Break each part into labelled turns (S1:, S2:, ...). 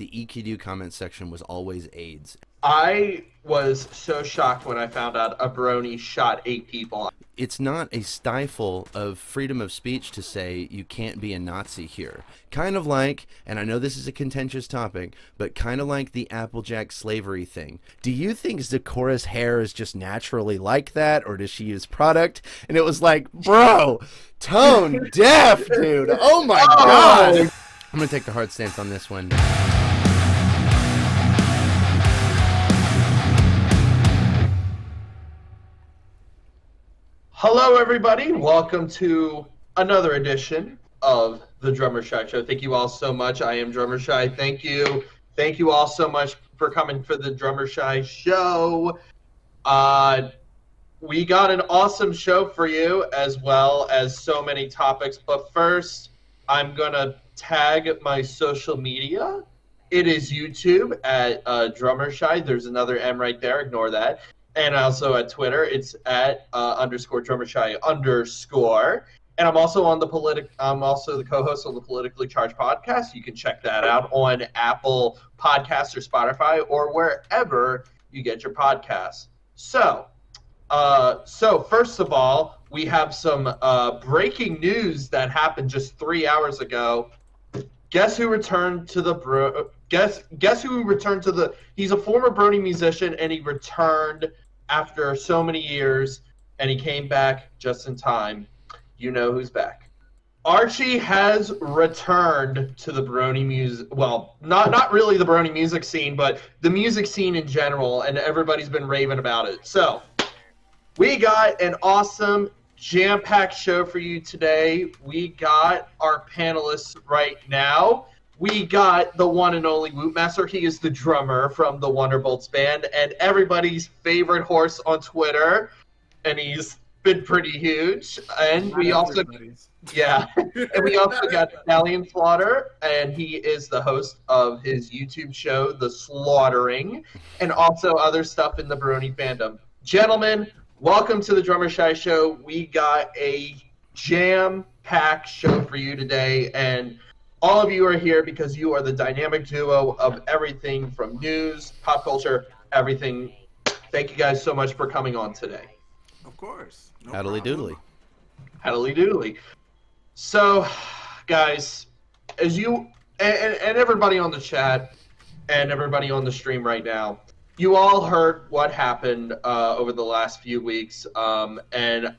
S1: the EQD comment section was always AIDS.
S2: I was so shocked when I found out a brony shot 8 people.
S1: It's not a stifle of freedom of speech to say you can't be a Nazi here. Kind of like, and I know this is a contentious topic, but kind of like the Applejack slavery thing. Do you think Zikora's hair is just naturally like that, or does she use product? And it was like, bro, tone deaf, dude. Oh my God. I'm going to take the hard stance on this one.
S2: Hello, everybody. Welcome to another edition of the Drummershy Show. Thank you all so much. I am Drummershy. Thank you. Thank you all so much for coming for the Drummershy Show. We got an awesome show for you, as well as so many topics. But first, I'm going to tag my social media. It is YouTube at Drummershy. There's another M right there. Ignore that. And also at Twitter, it's at _Drummershy_. And I'm also on I'm also the co-host of the Politically Charged podcast. You can check that out on Apple Podcasts or Spotify or wherever you get your podcasts. So first of all, we have some breaking news that happened just 3 hours ago. Guess who returned to the Guess who returned to the? He's a former Brony musician, and he returned after so many years, and he came back just in time. You know who's back. Archie has returned to the Brony music. Well, not really the Brony music scene, but the music scene in general, and everybody's been raving about it. So we got an awesome jam-packed show for you today. We got our panelists right now. We got the one and only Wootmaster. He is the drummer from the Wonderbolts band and everybody's favorite horse on Twitter, and he's been pretty huge. And we also, and we also got Stallion Slaughter, and he is the host of his YouTube show, The Slaughtering, and also other stuff in the Brony fandom. Gentlemen, welcome to the Drummershy Show. We got a jam-packed show for you today, and all of you are here because you are the dynamic duo of everything from news, pop culture, everything. Thank you guys so much for coming on today.
S3: Of course. No
S1: Haddly
S3: problem.
S1: doodly.
S2: Haddly doodly. So, guys, as you and everybody on the chat and everybody on the stream right now, you all heard what happened over the last few weeks, and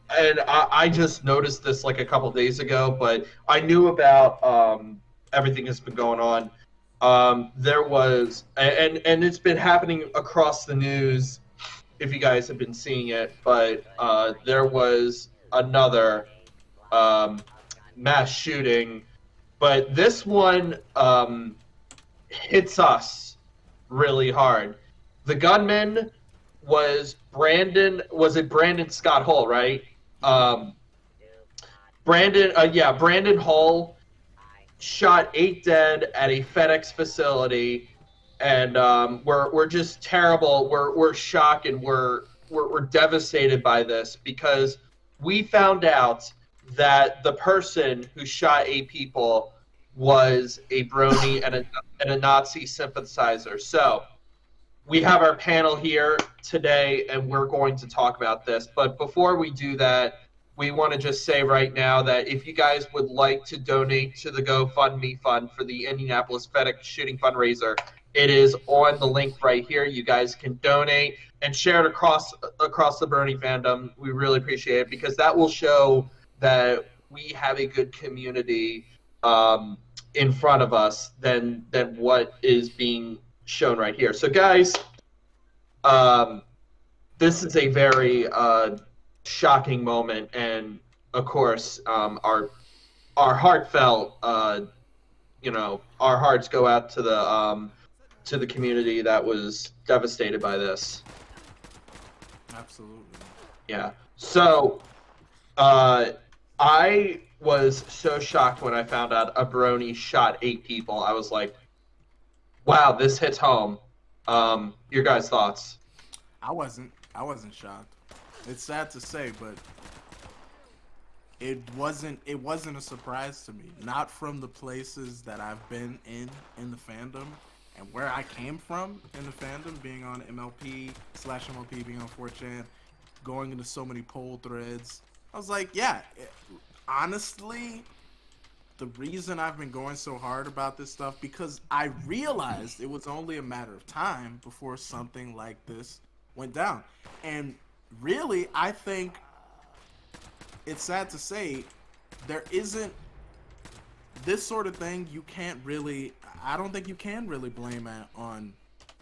S2: I just noticed this like a couple days ago, but I knew about everything that's been going on. There was, and it's been happening across the news, if you guys have been seeing it, but there was another mass shooting, but this one hits us really hard. The gunman was Brandon Scott Hull, right? Brandon Hull shot 8 dead at a Fedex facility, and we're just terrible. We're shocked, and we're devastated by this because we found out that the person who shot 8 people was a Brony and a Nazi sympathizer. So we have our panel here today, and we're going to talk about this. But before we do that, we want to just say right now that if you guys would like to donate to the GoFundMe fund for the Indianapolis Fedex shooting fundraiser, it is on the link right here. You guys can donate and share it across the Brony fandom. We really appreciate it because that will show that we have a good community in front of us than what is being shown right here. So guys, this is a very shocking moment, and of course our heartfelt our hearts go out to the community that was devastated by this.
S3: Absolutely.
S2: Yeah. So I was so shocked when I found out a Brony shot 8 people. I was like, wow, this hits home. Your guys' thoughts?
S3: I wasn't shocked. It's sad to say, but it wasn't a surprise to me. Not from the places that I've been in the fandom, and where I came from in the fandom, being on MLP/MLP, being on 4chan, going into so many poll threads. I was like, yeah, honestly, the reason I've been going so hard about this stuff, because I realized it was only a matter of time before something like this went down. And really, I think it's sad to say, there isn't this sort of thing. I don't think you can really blame it on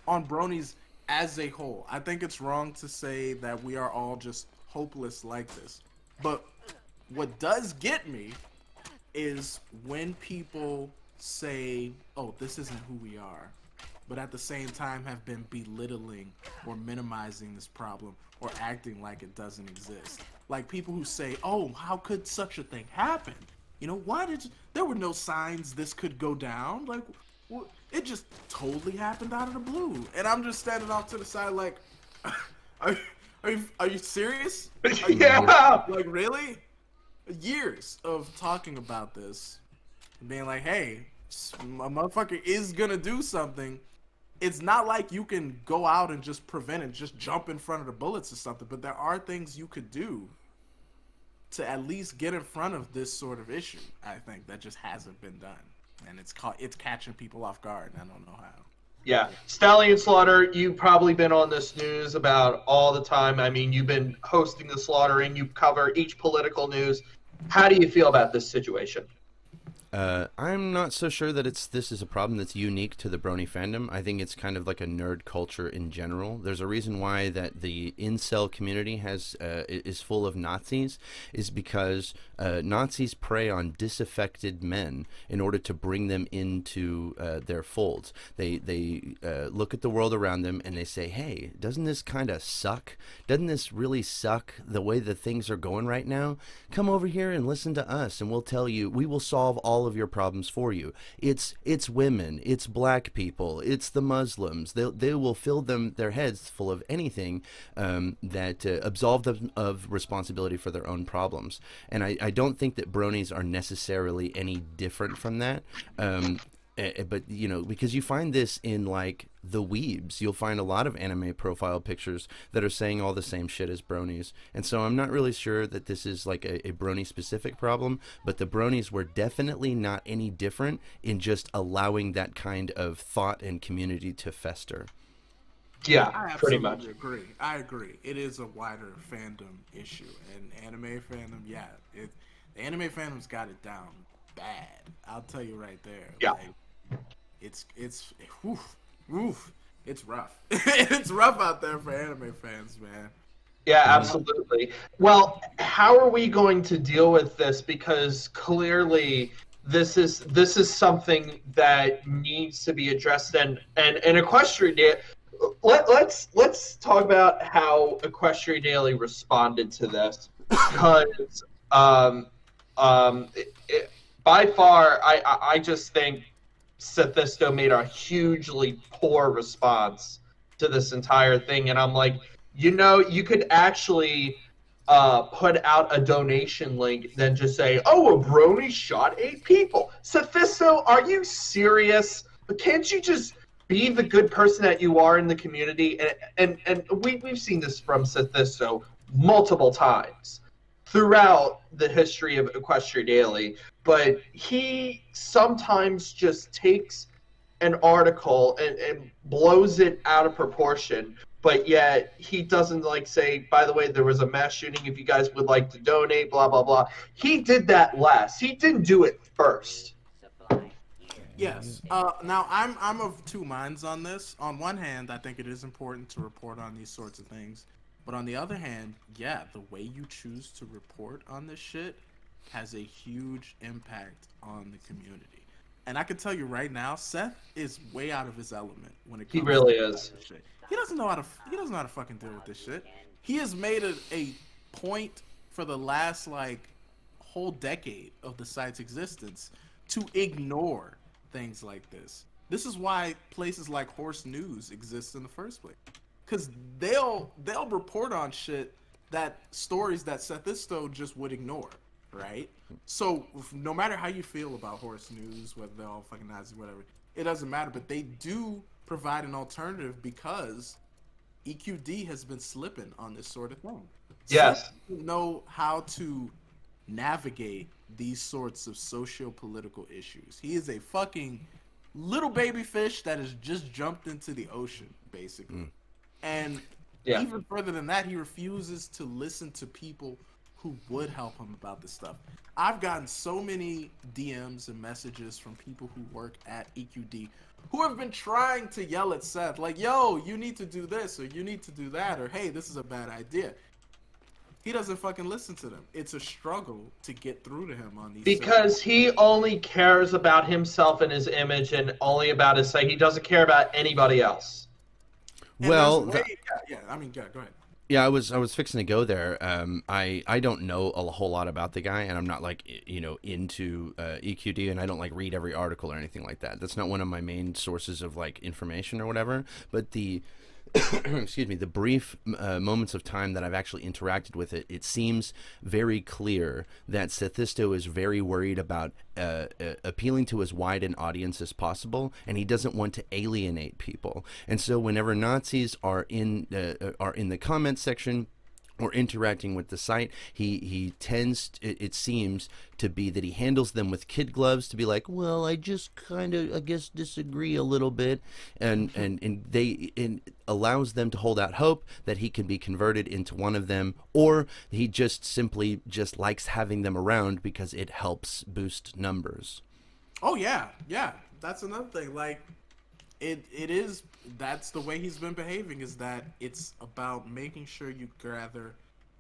S3: bronies as a whole. I think it's wrong to say that we are all just hopeless like this. But what does get me is when people say, oh, this isn't who we are, but at the same time have been belittling or minimizing this problem or acting like it doesn't exist. Like people who say, oh, how could such a thing happen? You know, there were no signs this could go down. Like, it just totally happened out of the blue. And I'm just standing off to the side like, are you serious?
S2: Yeah.
S3: Like, really? Years of talking about this, being like, hey, a motherfucker is gonna do something. It's not like you can go out and just prevent it, just jump in front of the bullets or something, but there are things you could do to at least get in front of this sort of issue, I think, that just hasn't been done. And it's catching people off guard, and I don't know how.
S2: Yeah. Stallion Slaughter, you've probably been on this news about all the time. I mean, you've been hosting the slaughter and you cover each political news. How do you feel about this situation?
S1: I'm not so sure that this is a problem that's unique to the Brony fandom. I think it's kind of like a nerd culture in general. There's a reason why that the incel community is full of Nazis, is because Nazis prey on disaffected men in order to bring them into their folds. They look at the world around them and they say, hey, doesn't this kind of suck? Doesn't this really suck the way that things are going right now? Come over here and listen to us and we will solve all of your problems for you. It's women, it's black people, it's the Muslims. They will fill their heads full of anything that absolve them of responsibility for their own problems. And I don't think that bronies are necessarily any different from that. But you know, because you find this in like the weebs, you'll find a lot of anime profile pictures that are saying all the same shit as bronies. And so I'm not really sure that this is like a brony specific problem, but the bronies were definitely not any different in just allowing that kind of thought and community to fester.
S2: Yeah,
S3: I
S2: pretty
S3: absolutely
S2: much.
S3: agree. I agree. It is a wider fandom issue, and anime fandom, yeah, the anime fandom's got it down bad. I'll tell you right there.
S2: Yeah.
S3: Like, it's rough. It's rough out there for anime fans, man.
S2: Yeah, absolutely. Well, how are we going to deal with this? Because clearly this is something that needs to be addressed. And Equestria Daily, let's talk about how Equestria Daily responded to this. Because by far, I just think Sethisto made a hugely poor response to this entire thing, and I'm like, you know, you could actually put out a donation link, then just say, oh, a brony shot 8 people. Sethisto, are you serious? Can't you just be the good person that you are in the community? And we've seen this from Sethisto multiple times throughout the history of Equestria Daily, but he sometimes just takes an article and blows it out of proportion, but yet he doesn't like say, by the way, there was a mass shooting, if you guys would like to donate, blah, blah, blah. He did that last. He didn't do it first.
S3: Yes. Now, I'm of two minds on this. On one hand, I think it is important to report on these sorts of things. But on the other hand, yeah, the way you choose to report on this shit has a huge impact on the community. And I can tell you right now, Seth is way out of his element when it comes
S2: He really
S3: to
S2: is.
S3: this shit. He doesn't know how to fucking deal with this shit. He has made a point for the last like whole decade of the site's existence to ignore things like this. This is why places like Horse News exist in the first place. Because they'll report on shit, that stories that Sethisto just would ignore. right? So no matter how you feel about horse news, whether they're all fucking Nazis, whatever, it doesn't matter. But they do provide an alternative because EQD has been slipping on this sort of thing.
S2: Yes.
S3: Seth doesn't know how to navigate these sorts of socio-political issues. He is a fucking little baby fish that has just jumped into the ocean, basically. And even further than that, he refuses to listen to people who would help him about this stuff. I've gotten so many DMs and messages from people who work at EQD who have been trying to yell at Seth, like, yo, you need to do this, or you need to do that, or hey, this is a bad idea. He doesn't fucking listen to them. It's a struggle to get through to him on these.
S2: Because he only cares about himself and his image and only about his site. He doesn't care about anybody else.
S1: Well,
S3: I mean, go ahead.
S1: Yeah, I was fixing to go there. I don't know a whole lot about the guy, and I'm not like into EQD, and I don't like read every article or anything like that. That's not one of my main sources of like information or whatever. But the excuse me, the brief moments of time that I've actually interacted with it, it seems very clear that Sethisto is very worried about appealing to as wide an audience as possible, and he doesn't want to alienate people. And so whenever Nazis are in the comment section or interacting with the site, he tends, it seems to be that he handles them with kid gloves, to be like, well, I just kind of, I guess, disagree a little bit, and allows them to hold out hope that he can be converted into one of them, or he just simply just likes having them around because it helps boost numbers.
S3: Oh yeah, that's another thing. Like, it is, that's the way he's been behaving, is that it's about making sure you gather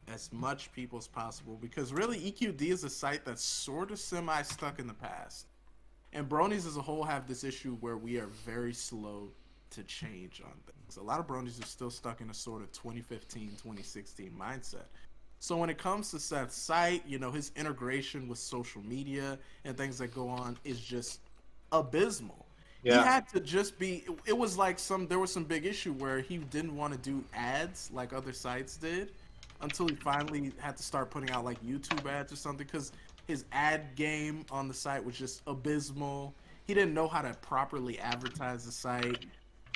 S3: as much people as possible, because really EQD is a site that's sort of semi-stuck in the past, and Bronies as a whole have this issue where we are very slow to change on things. A lot of Bronies are still stuck in a sort of 2015, 2016 mindset. So when it comes to Seth's site, his integration with social media and things that go on is just abysmal. Yeah. He had to just be, it was like there was some big issue where he didn't want to do ads like other sites did until he finally had to start putting out like YouTube ads or something, because his ad game on the site was just abysmal. He didn't know how to properly advertise the site.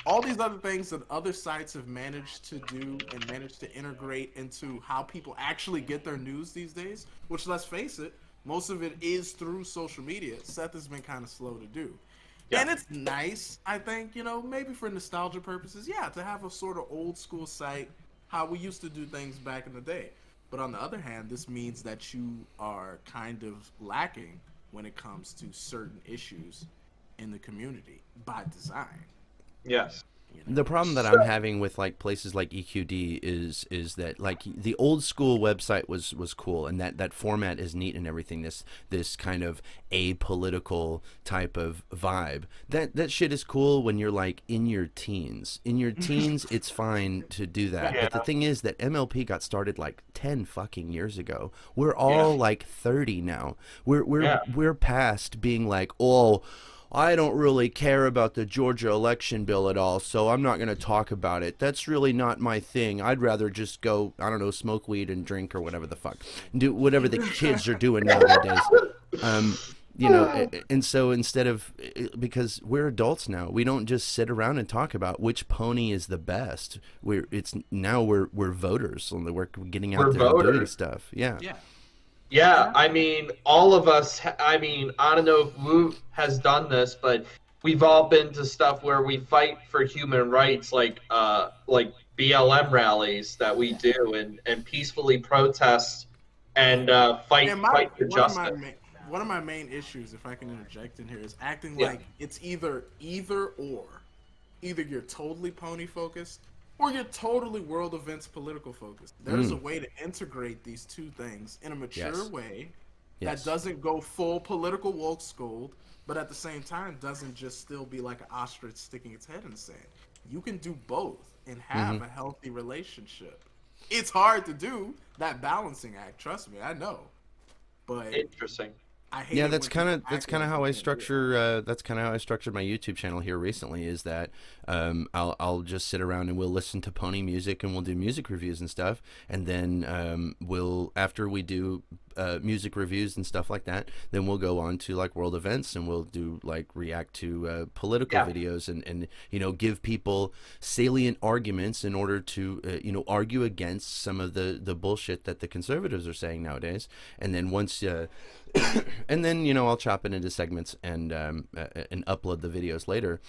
S3: All these other things that other sites have managed to do and managed to integrate into how people actually get their news these days, which, let's face it, most of it is through social media. Seth has been kind of slow to do. Yeah. And it's nice, I think, maybe for nostalgia purposes, to have a sort of old school site, how we used to do things back in the day. But on the other hand, this means that you are kind of lacking when it comes to certain issues in the community by design.
S2: Yes.
S1: The problem that I'm having with like places like EQD is that like the old school website was cool, and that format is neat and everything. This kind of apolitical type of vibe. That shit is cool when you're like in your teens. In your teens, it's fine to do that. Yeah. But the thing is that MLP got started like 10 fucking years ago. We're all like 30 now. We're past being like, oh, I don't really care about the Georgia election bill at all, so I'm not going to talk about it. That's really not my thing. I'd rather just go, I don't know, smoke weed and drink or whatever the fuck. Do whatever the kids are doing nowadays. And so instead of, because we're adults now, we don't just sit around and talk about which pony is the best. We're voters, and we're getting out there and doing stuff. Yeah.
S2: Yeah, I mean, all of us, I don't know if Woot has done this, but we've all been to stuff where we fight for human rights, like BLM rallies that we do, and peacefully protest and fight for justice.
S3: One of my main issues, if I can interject in here, is acting like it's either or. Either you're totally pony focused, or you're totally world events political focused. There's a way to integrate these two things in a mature way that doesn't go full political woke scold, but at the same time doesn't just still be like an ostrich sticking its head in the sand. You can do both and have a healthy relationship. It's hard to do that balancing act, trust me, I know. But
S2: interesting.
S1: That's kind of how I structure. That's kind of how I structured my YouTube channel here recently. Is that I'll just sit around and we'll listen to pony music and we'll do music reviews and stuff, and then we'll, after we do music reviews and stuff like that. Then we'll go on to like world events, and we'll do like react to political videos, and give people salient arguments in order to argue against some of the bullshit that the conservatives are saying nowadays. And then once and then I'll chop it into segments and upload the videos later.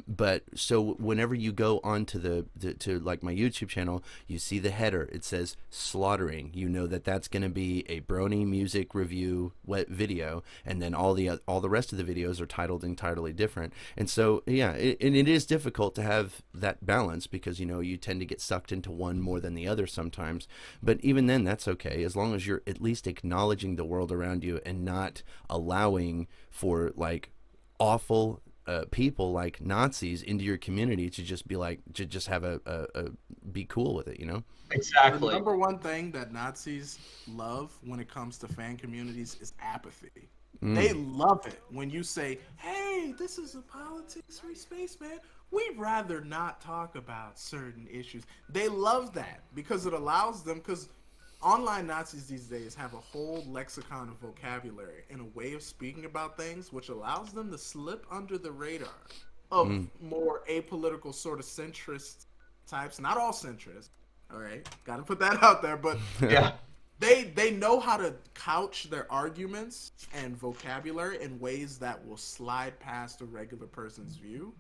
S1: But so whenever you go onto to like my YouTube channel, you see the header. It says slaughtering. You know that's going to be a Brony music review video, and then all the rest of the videos are titled entirely different. And so it is difficult to have that balance, because you tend to get sucked into one more than the other sometimes. But even then, that's okay, as long as you're at least acknowledging the world around you and not allowing for like awful people like Nazis into your community to just be like, to just have be cool with it,
S2: Exactly.
S3: The number one thing that Nazis love when it comes to fan communities is apathy. They love it when you say, hey, this is a politics-free space, man. We'd rather not talk about certain issues. They love that because it allows them, because online Nazis these days have a whole lexicon of vocabulary and a way of speaking about things which allows them to slip under the radar of more apolitical sort of centrist types. Not all centrist, all right? Got to put that out there, but
S2: Yeah.
S3: They know how to couch their arguments and vocabulary in ways that will slide past a regular person's view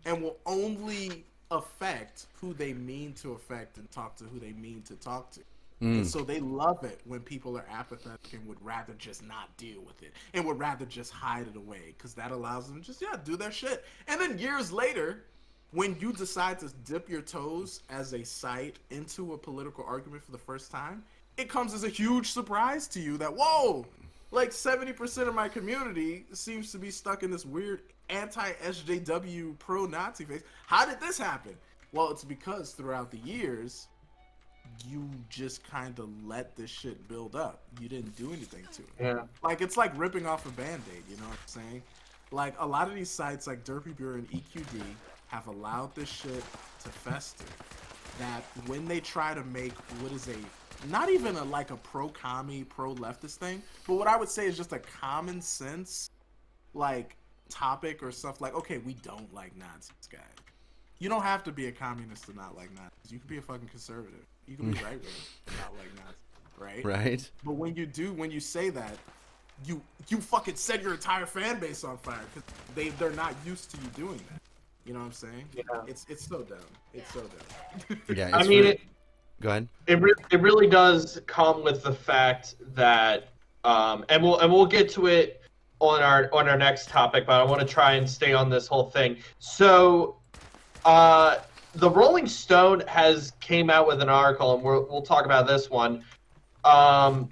S3: and will only affect who they mean to affect and talk to who they mean to talk to. And so they love it when people are apathetic and would rather just not deal with it and would rather just hide it away, because that allows them to just, do their shit. And then years later, when you decide to dip your toes as a site into a political argument for the first time, it comes as a huge surprise to you that, whoa, like 70% of my community seems to be stuck in this weird anti-SJW pro-Nazi phase. How did this happen? Well, it's because throughout the years, you just kind of let this shit build up. You didn't do anything to it.
S2: Yeah.
S3: Like, it's like ripping off a Band-Aid, you know what I'm saying? Like, a lot of these sites like Derpibooru and EQD have allowed this shit to fester. That when they try to make what is not even like a pro-commie, pro-leftist thing, but what I would say is just a common sense, like, topic or stuff like, okay, we don't like Nazis, guys. You don't have to be a communist to not like Nazis. You can be a fucking conservative. You can be right-wing and not like Nazis, right?
S1: Right.
S3: But when you say that, you fucking set your entire fan base on fire because they're not used to you doing that. You know what I'm saying?
S2: Yeah.
S3: It's so dumb. It's so dumb.
S1: Yeah.
S2: I mean,
S1: go ahead.
S2: It really does come with the fact that, and we'll get to it on our next topic, but I want to try and stay on this whole thing. So, the Rolling Stone has came out with an article, and we'll talk about this one. And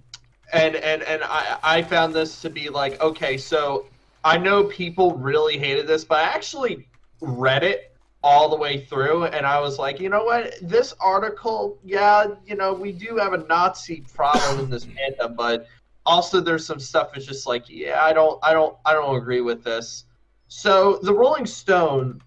S2: I found this to be like, okay, so I know people really hated this, but I actually read it all the way through, and I was like, you know what, this article, we do have a Nazi problem in this fandom, but also there's some stuff that's just like, I don't agree with this. So the Rolling Stone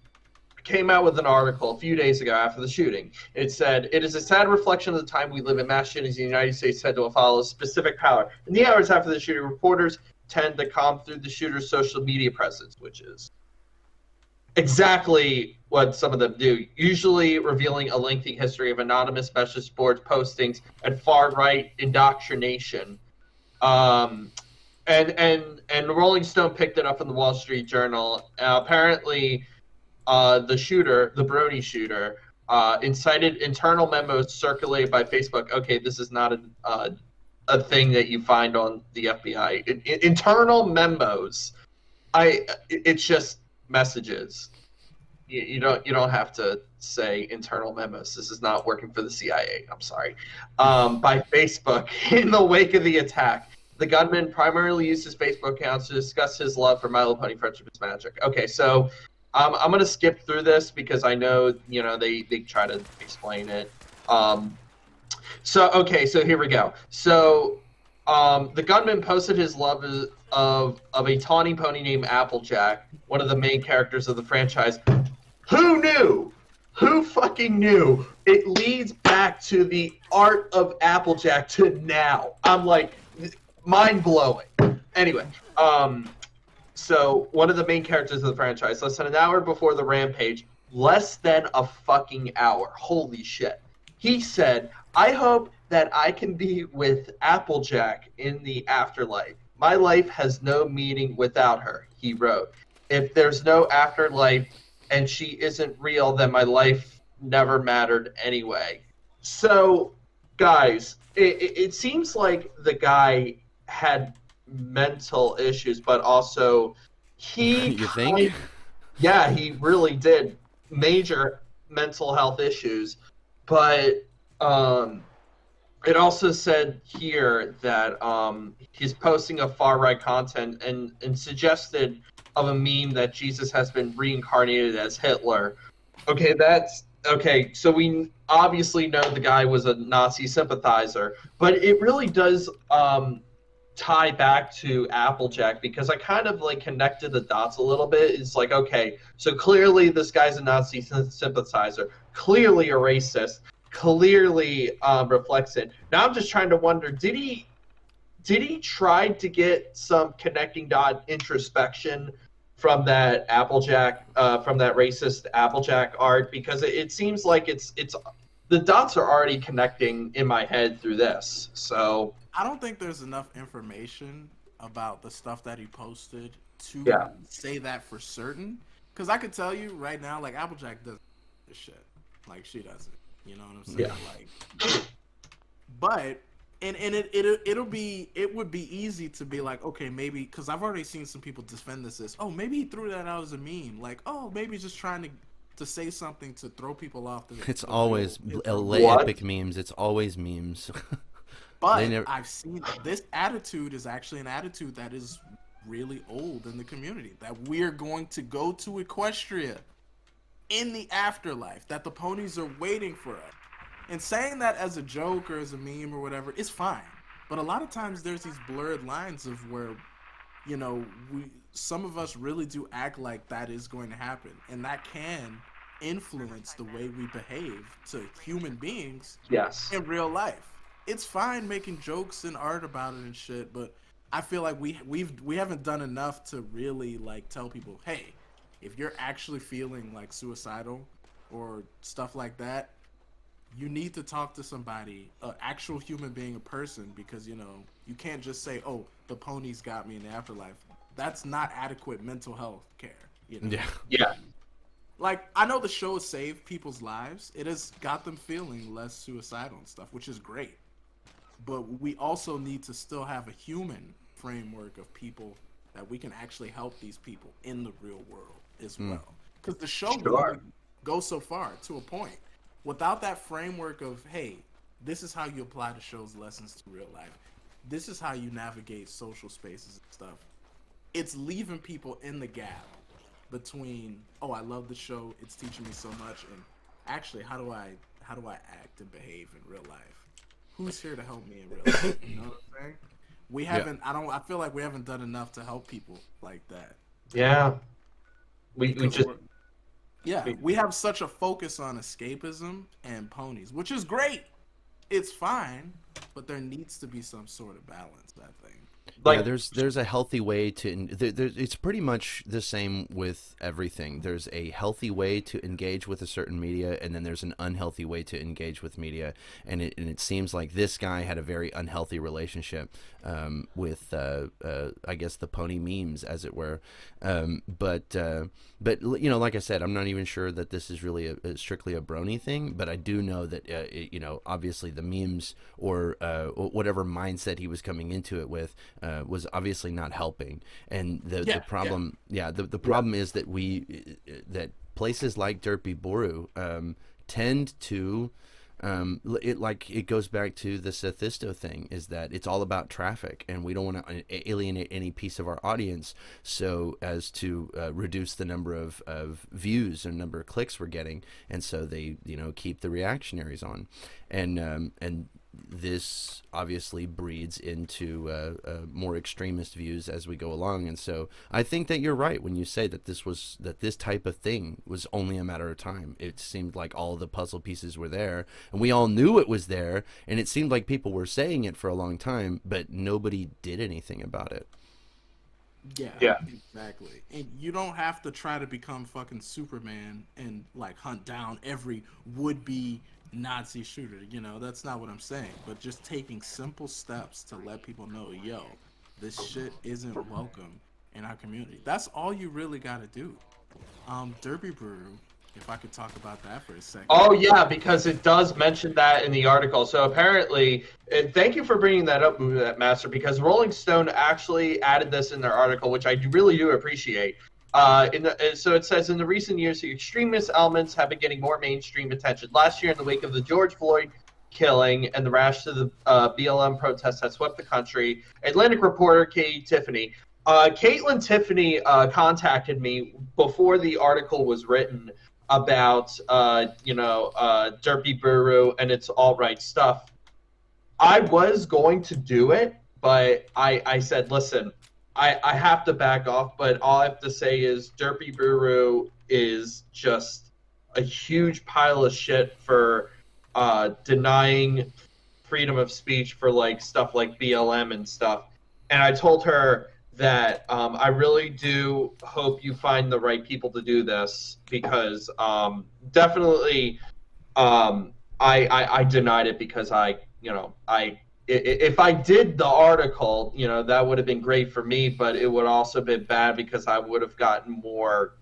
S2: came out with an article a few days ago after the shooting. It said, it is a sad reflection of the time we live in. Mass shootings in the United States tend to follow specific power. In the hours after the shooting, reporters tend to comb through the shooter's social media presence, which is exactly what some of them do, usually revealing a lengthy history of anonymous specialist boards postings and far-right indoctrination. And Rolling Stone picked it up from the Wall Street Journal. Apparently, the shooter, the Brony shooter, incited internal memos circulated by Facebook. Okay, this is not a thing that you find on the FBI. Internal memos. It's just messages. You don't have to say internal memos. This is not working for the CIA. I'm sorry. By Facebook in the wake of the attack. The gunman primarily used his Facebook accounts to discuss his love for My Little Pony Friendship is Magic. Okay, so I'm going to skip through this because I know, they try to explain it. So here we go. So the gunman posted his love of a tawny pony named Applejack, one of the main characters of the franchise. Who knew? Who fucking knew? It leads back to the art of Applejack to now. I'm like, mind-blowing. Anyway, so one of the main characters of the franchise, less than an hour before the rampage, less than a fucking hour. Holy shit. He said, I hope that I can be with Applejack in the afterlife. My life has no meaning without her, he wrote. If there's no afterlife and she isn't real, then my life never mattered anyway. So, guys, it seems like the guy had mental issues, but also he
S1: You think?
S2: yeah, he really did major mental health issues, but it also said here that he's posting a far right content and suggested of a meme that Jesus has been reincarnated as Hitler. Okay, that's okay. So we obviously know the guy was a Nazi sympathizer, but it really does tie back to Applejack because I kind of like connected the dots a little bit. It's like, okay, so clearly this guy's a Nazi sympathizer, clearly a racist, clearly reflects it. Now I'm just trying to wonder, did he try to get some connecting dot introspection from that Applejack, from that racist Applejack art? Because it seems like it's the dots are already connecting in my head through this. So
S3: I don't think there's enough information about the stuff that he posted to
S2: Yeah.
S3: say that for certain. Because I could tell you right now, like Applejack does this shit, like she doesn't. You know what I'm saying?
S2: Yeah.
S3: Like, but it would be easy to be like, okay, maybe because I've already seen some people defend this as, oh, maybe he threw that out as a meme, like, oh, maybe he's just trying to say something to throw people off.
S1: It's always
S2: What?
S1: epic memes. It's always memes.
S3: But
S1: never...
S3: I've seen this attitude is actually an attitude that is really old in the community. That we're going to go to Equestria in the afterlife. That the ponies are waiting for us. And saying that as a joke or as a meme or whatever is fine. But a lot of times there's these blurred lines of where, you know, some of us really do act like that is going to happen. And that can influence the way we behave to human beings
S2: Yes.
S3: in real life. It's fine making jokes and art about it and shit, but I feel like we haven't done enough to really like tell people, hey, if you're actually feeling like suicidal or stuff like that, you need to talk to somebody, an actual human being, a person, because you know you can't just say, oh, the ponies got me in the afterlife. That's not adequate mental health care. You know?
S1: Yeah.
S2: Yeah.
S3: Like, I know the show has saved people's lives. It has got them feeling less suicidal and stuff, which is great. But we also need to still have a human framework of people that we can actually help these people in the real world as well. Because the show really goes so far to a point. Without that framework of, hey, this is how you apply the show's lessons to real life. This is how you navigate social spaces and stuff. It's leaving people in the gap between, oh, I love the show, it's teaching me so much, and actually, how do I act and behave in real life? Who's here to help me in real life? You know what I'm saying? We haven't.
S1: Yeah.
S3: I feel like we haven't done enough to help people like that.
S2: Yeah. We just.
S3: We have such a focus on escapism and ponies, which is great. It's fine, but there needs to be some sort of balance, I think.
S1: Like, yeah, there's a healthy way to. It's pretty much the same with everything. There's a healthy way to engage with a certain media, and then there's an unhealthy way to engage with media. And it seems like this guy had a very unhealthy relationship with, I guess, the pony memes, as it were. But you know, like I said, I'm not even sure that this is really strictly a brony thing. But I do know that you know, obviously the memes or whatever mindset he was coming into it with. Was obviously not helping, and the problem, the problem is that that places like Derpibooru tend to, it goes back to the Sethisto thing, is that it's all about traffic, and we don't want to alienate any piece of our audience, so as to reduce the number of views and number of clicks we're getting, and so they keep the reactionaries on, and this obviously breeds into more extremist views as we go along. And so I think that you're right when you say that this type of thing was only a matter of time. It seemed like all the puzzle pieces were there, and we all knew it was there, and it seemed like people were saying it for a long time, but nobody did anything about it.
S3: Yeah, exactly. And you don't have to try to become fucking Superman and like hunt down every would-be Nazi shooter. You know, that's not what I'm saying. But just taking simple steps to let people know, yo, this shit isn't welcome in our community. That's all you really got to do. Derpibooru, if I could talk about that for a second.
S2: Oh yeah, because it does mention that in the article. So apparently, and thank you for bringing that up, Wootmaster, because Rolling Stone actually added this in their article, which I really do appreciate. So it says, in the recent years, the extremist elements have been getting more mainstream attention. Last year, in the wake of the George Floyd killing and the rash to the BLM protests that swept the country, Atlantic reporter Caitlin Tiffany contacted me before the article was written about Derpibooru and its alt-right stuff. I was going to do it, but I said, listen, I have to back off, but all I have to say is Derpibooru is just a huge pile of shit for denying freedom of speech for like stuff like BLM and stuff. And I told her that I really do hope you find the right people to do this, because definitely I denied it because if I did the article, that would have been great for me, but it would also been bad because I would have gotten more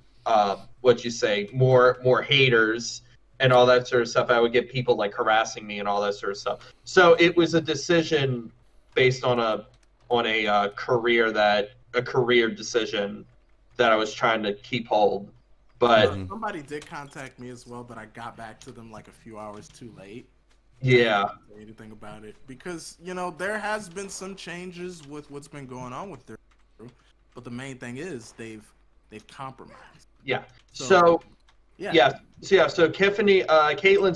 S2: more haters and all that sort of stuff. I would get people like harassing me and all that sort of stuff. So it was a decision based on a career decision that I was trying to keep hold. But
S3: somebody did contact me as well, but I got back to them like a few hours too late.
S2: Yeah.
S3: I didn't say anything about it because there has been some changes with what's been going on with their group, but the main thing is they've compromised.
S2: Yeah. So Caitlin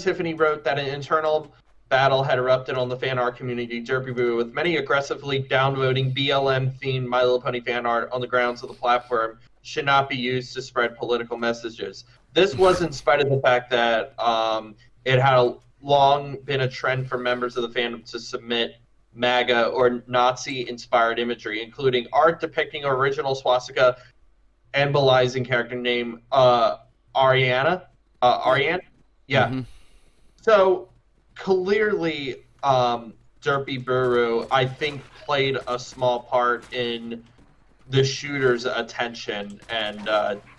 S2: Tiffany wrote that an internal battle had erupted on the fan art community, Derpibooru, with many aggressively downvoting BLM-themed My Little Pony fan art on the grounds of the platform should not be used to spread political messages. This was in spite of the fact that it had long been a trend for members of the fandom to submit MAGA or Nazi-inspired imagery, including art depicting an original swastika embolizing character named Aryanne. Yeah.
S1: Mm-hmm.
S2: So clearly, Derpibooru, I think, played a small part in the shooter's attention and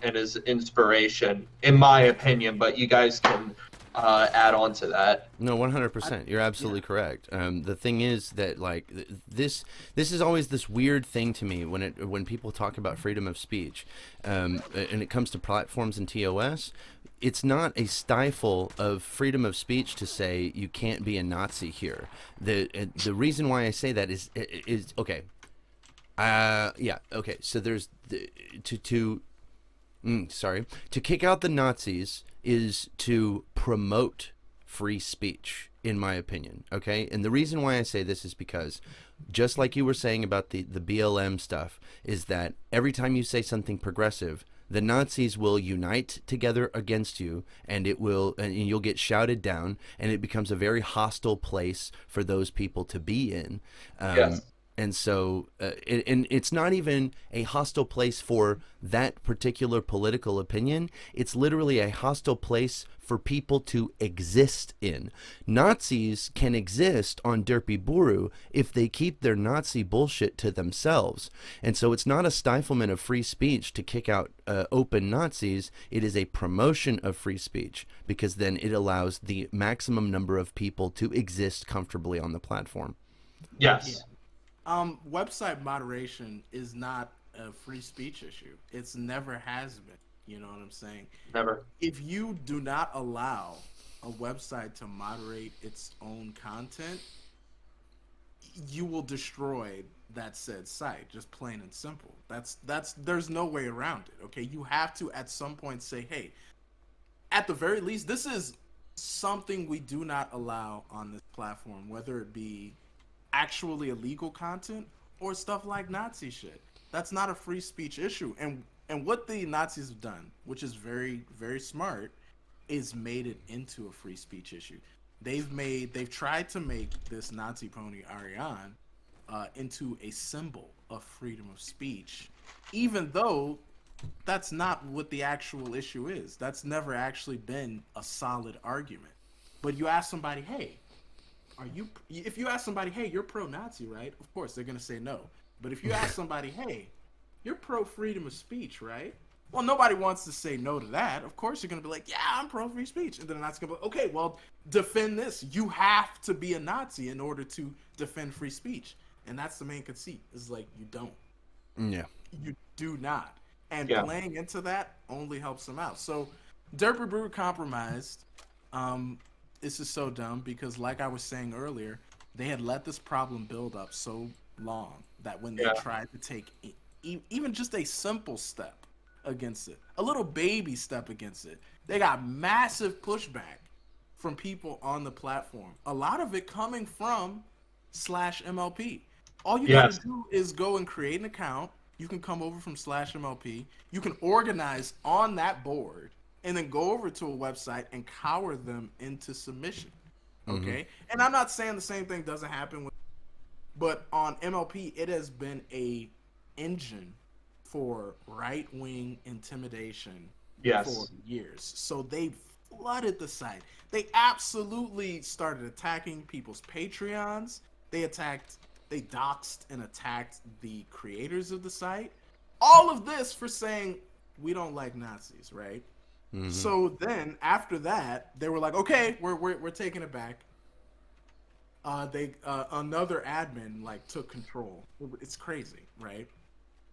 S2: his inspiration, in my opinion. But you guys can add on to that.
S1: No, 100%. You're absolutely correct. The thing is that like this is always this weird thing to me when people talk about freedom of speech, and it comes to platforms and TOS. It's not a stifle of freedom of speech to say you can't be a Nazi here. The reason why I say that is okay. Okay. So there's to kick out the Nazis is to promote free speech, in my opinion. Okay, and the reason why I say this is because, just like you were saying about the BLM stuff, is that every time you say something progressive, the Nazis will unite together against you, and you'll get shouted down, and it becomes a very hostile place for those people to be in.
S2: Yes.
S1: And so, and it's not even a hostile place for that particular political opinion. It's literally a hostile place for people to exist in. Nazis can exist on Derpibooru if they keep their Nazi bullshit to themselves. And so it's not a stiflement of free speech to kick out open Nazis. It is a promotion of free speech, because then it allows the maximum number of people to exist comfortably on the platform.
S2: Yes.
S3: Yeah. Website moderation is not a free speech issue. It's never has been. You know what I'm saying?
S2: Never.
S3: If you do not allow a website to moderate its own content, you will destroy that said site, just plain and simple. That's there's no way around it. Okay, you have to at some point say, hey, at the very least, this is something we do not allow on this platform, whether it be actually illegal content or stuff like Nazi shit. That's not a free speech issue. And what the Nazis have done, which is very, very smart, is made it into a free speech issue. They've tried to make this Nazi pony Aryanne into a symbol of freedom of speech, even though that's not what the actual issue is. That's never actually been a solid argument. But you ask somebody, hey, if you ask somebody, hey, you're pro-Nazi, right? Of course, they're going to say no. But if you ask somebody, hey, you're pro-freedom of speech, right? Well, nobody wants to say no to that. Of course, you're going to be like, yeah, I'm pro-free speech. And then the Nazi's going to be like, okay, well, defend this. You have to be a Nazi in order to defend free speech. And that's the main conceit, is like, you don't.
S1: Yeah.
S3: You do not. And playing into that only helps them out. So, Derpibooru compromised. This is so dumb because, like I was saying earlier, they had let this problem build up so long that when they tried to take even just a simple step against it, a little baby step against it, they got massive pushback from people on the platform. A lot of it coming from /MLP. All you got to do is go and create an account. You can come over from /MLP. You can organize on that board and then go over to a website and cower them into submission. Okay? And I'm not saying the same thing doesn't happen with, but on MLP, it has been a engine for right-wing intimidation for years. So they flooded the site. They absolutely started attacking people's Patreons. They doxed and attacked the creators of the site. All of this for saying, we don't like Nazis, right? So then, after that, they were like, okay, we're taking it back. Another admin, like, took control. It's crazy, right?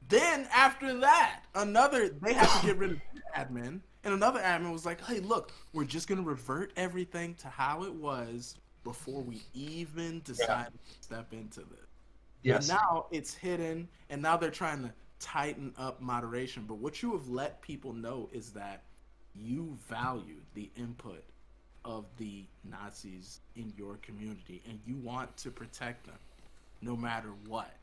S3: Then, after that, they had to get rid of the admin, and another admin was like, hey, look, we're just going to revert everything to how it was before we even decided to step into this. Yes. And now it's hidden, and now they're trying to tighten up moderation. But what you have let people know is that you value the input of the Nazis in your community, and you want to protect them no matter what.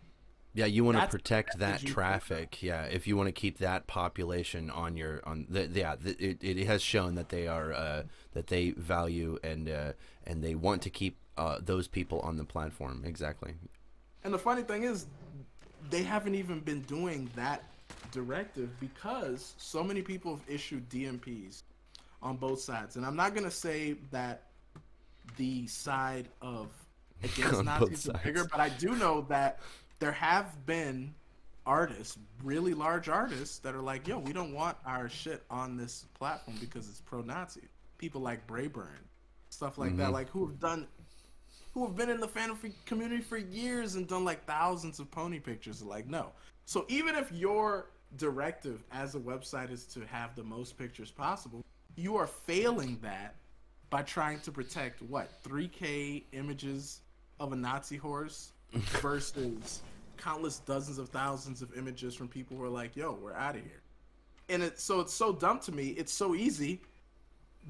S1: Yeah, you want to protect that traffic. Yeah, if you want to keep that population on your it has shown that they are that they value and they want to keep those people on the platform. Exactly.
S3: And the funny thing is, they haven't even been doing that directive because so many people have issued DMPs on both sides. And I'm not going to say that the side of against Nazis is bigger, but I do know that there have been artists, really large artists, that are like, yo, we don't want our shit on this platform because it's pro-Nazi. People like Brayburn, stuff like that, like who have been in the fandom community for years and done like thousands of pony pictures. Like, no. So even if your directive as a website is to have the most pictures possible, you are failing that by trying to protect 3K images of a Nazi horse versus countless dozens of thousands of images from people who are like, yo, we're out of here. And it's so dumb to me. It's so easy.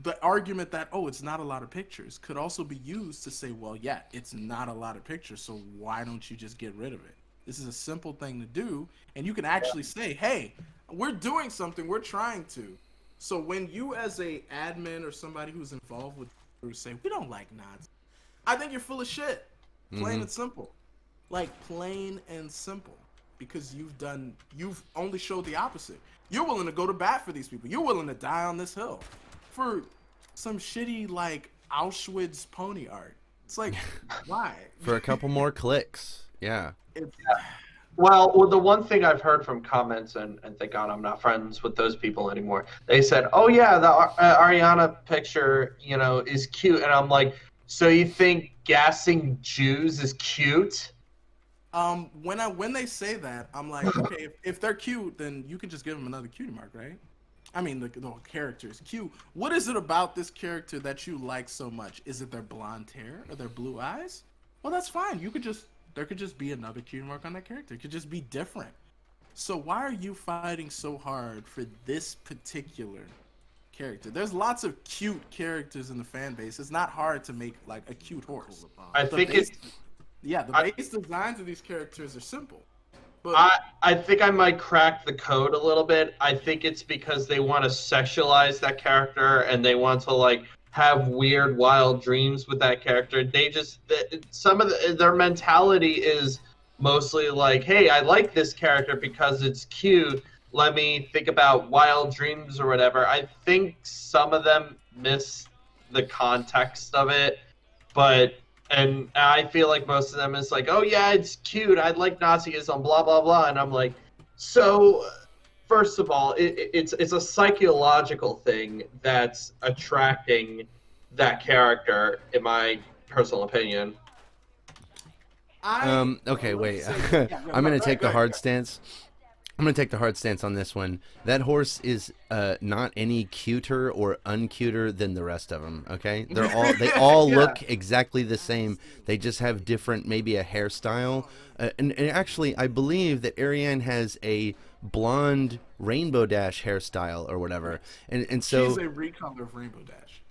S3: The argument that, it's not a lot of pictures could also be used to say, well, yeah, it's not a lot of pictures, so why don't you just get rid of it? This is a simple thing to do, and you can actually say, hey, we're doing something, we're trying to. So when you as a admin or somebody who's involved with say, we don't like Nazis, I think you're full of shit. Plain and simple. Like, plain and simple. Because you've only showed the opposite. You're willing to go to bat for these people. You're willing to die on this hill for some shitty, like, Auschwitz pony art. It's like, why?
S1: For a couple more clicks. Yeah.
S2: Well, the one thing I've heard from comments, and thank God I'm not friends with those people anymore, they said, oh, yeah, the Ariana picture, is cute. And I'm like, so you think gassing Jews is cute?
S3: When they say that, I'm like, okay, if they're cute, then you can just give them another cutie mark, right? I mean, the character is cute. What is it about this character that you like so much? Is it their blonde hair or their blue eyes? Well, that's fine. There could just be another cutie mark on that character. It could just be different. So why are you fighting so hard for this particular character. There's lots of cute characters in the fan base. It's not hard to make like a cute horse.
S2: I think it's
S3: the base designs of these characters are simple. But
S2: I think I might crack the code a little bit. I think it's because they want to sexualize that character and they want to like have weird, wild dreams with that character. They just some of their mentality is mostly like, hey, I like this character because it's cute. Let me think about wild dreams or whatever. I think some of them miss the context of it, and I feel like most of them is like, oh yeah, it's cute. I like Nazism, blah blah blah, and I'm like, so first of all, it's a psychological thing that's attracting that character, in my personal opinion.
S1: Okay, wait. I'm gonna take the hard stance. I'm going to take the hard stance on this one. That horse is not any cuter or uncuter than the rest of them, okay? They all look exactly the same. They just have different, maybe a hairstyle. And actually, I believe that Aryanne has a blonde Rainbow Dash hairstyle or whatever. And so
S3: she's a recolor of Rainbow Dash.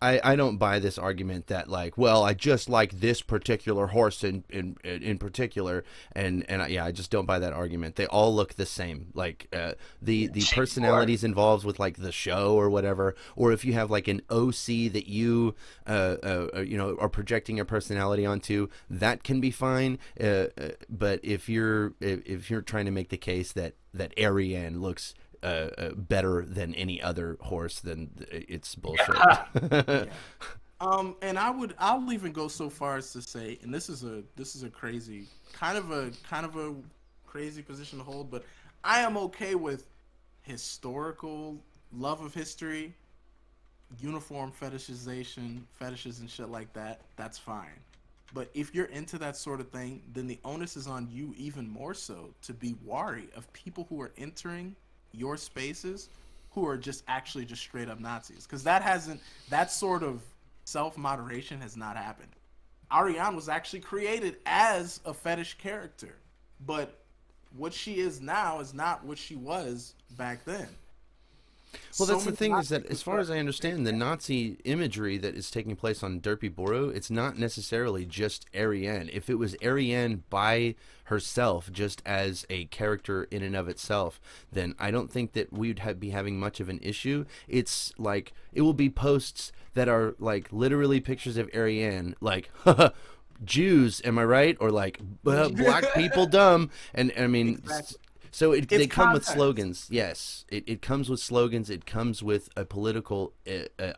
S1: I don't buy this argument that like, well, I just like this particular horse in particular, and I just don't buy that argument. They all look the same. Like the personalities involved with like the show or whatever, or if you have like an OC that you are projecting your personality onto, that can be fine. But if you're trying to make the case that Aryanne looks better than any other horse, then it's bullshit.
S3: And I'll even go so far as to say, and this is a crazy kind of a crazy position to hold, but I am okay with historical love of history, uniform fetishes and shit like that. That's fine. But if you're into that sort of thing, then the onus is on you even more so to be wary of people who are entering your spaces who are just actually just straight up Nazis, because that sort of self-moderation has not happened. Aryanne was actually created as a fetish character, but what she is now is not what she was back then.
S1: Well, that's the thing, is that as far as I understand, the Nazi imagery that is taking place on Derpibooru, it's not necessarily just Aryanne. If it was Aryanne by herself, just as a character in and of itself, then I don't think that we'd be having much of an issue. It's like, it will be posts that are like literally pictures of Aryanne, like, Jews, am I right? Or like, black people dumb. And I mean... Exactly. So they come with slogans. Yes, it comes with slogans. It comes with a political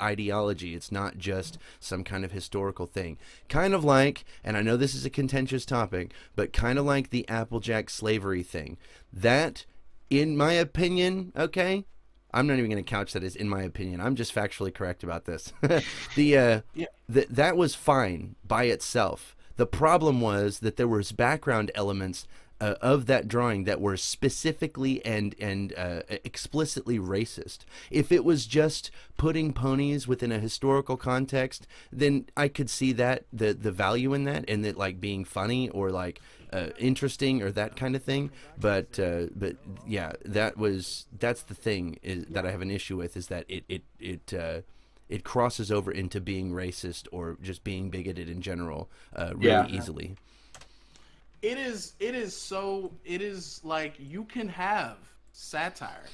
S1: ideology. It's not just some kind of historical thing. Kind of like, and I know this is a contentious topic, but kind of like the Applejack slavery thing. That, in my opinion, okay, I'm not even going to couch that as in my opinion. I'm just factually correct about this. That was fine by itself. The problem was that there was background elements of that drawing that were specifically and explicitly racist. If it was just putting ponies within a historical context, then I could see that the value in that, and that like being funny or like interesting or that kind of thing. But yeah, that's the thing that I have an issue with, is that it crosses over into being racist or just being bigoted in general really easily.
S3: It is like, you can have satire,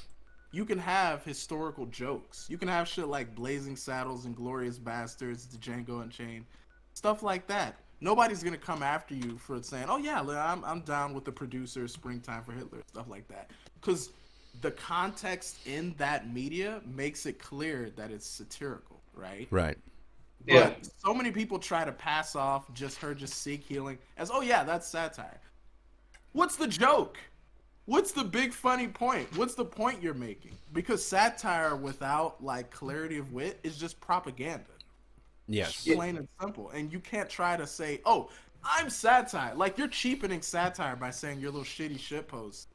S3: you can have historical jokes, you can have shit like Blazing Saddles and Glorious Bastards, the Django Unchained, stuff like that. Nobody's gonna come after you for saying, oh yeah, I'm down with the producer, Springtime for Hitler, stuff like that, because the context in that media makes it clear that it's satirical, right?
S1: Right.
S3: But so many people try to pass off just seek healing as, oh yeah, that's satire. What's the joke? What's the big funny point? What's the point you're making? Because satire without like clarity of wit is just propaganda.
S1: Yes.
S3: Plain and simple. And you can't try to say, oh, I'm satire. Like, you're cheapening satire by saying your little shitty shitpost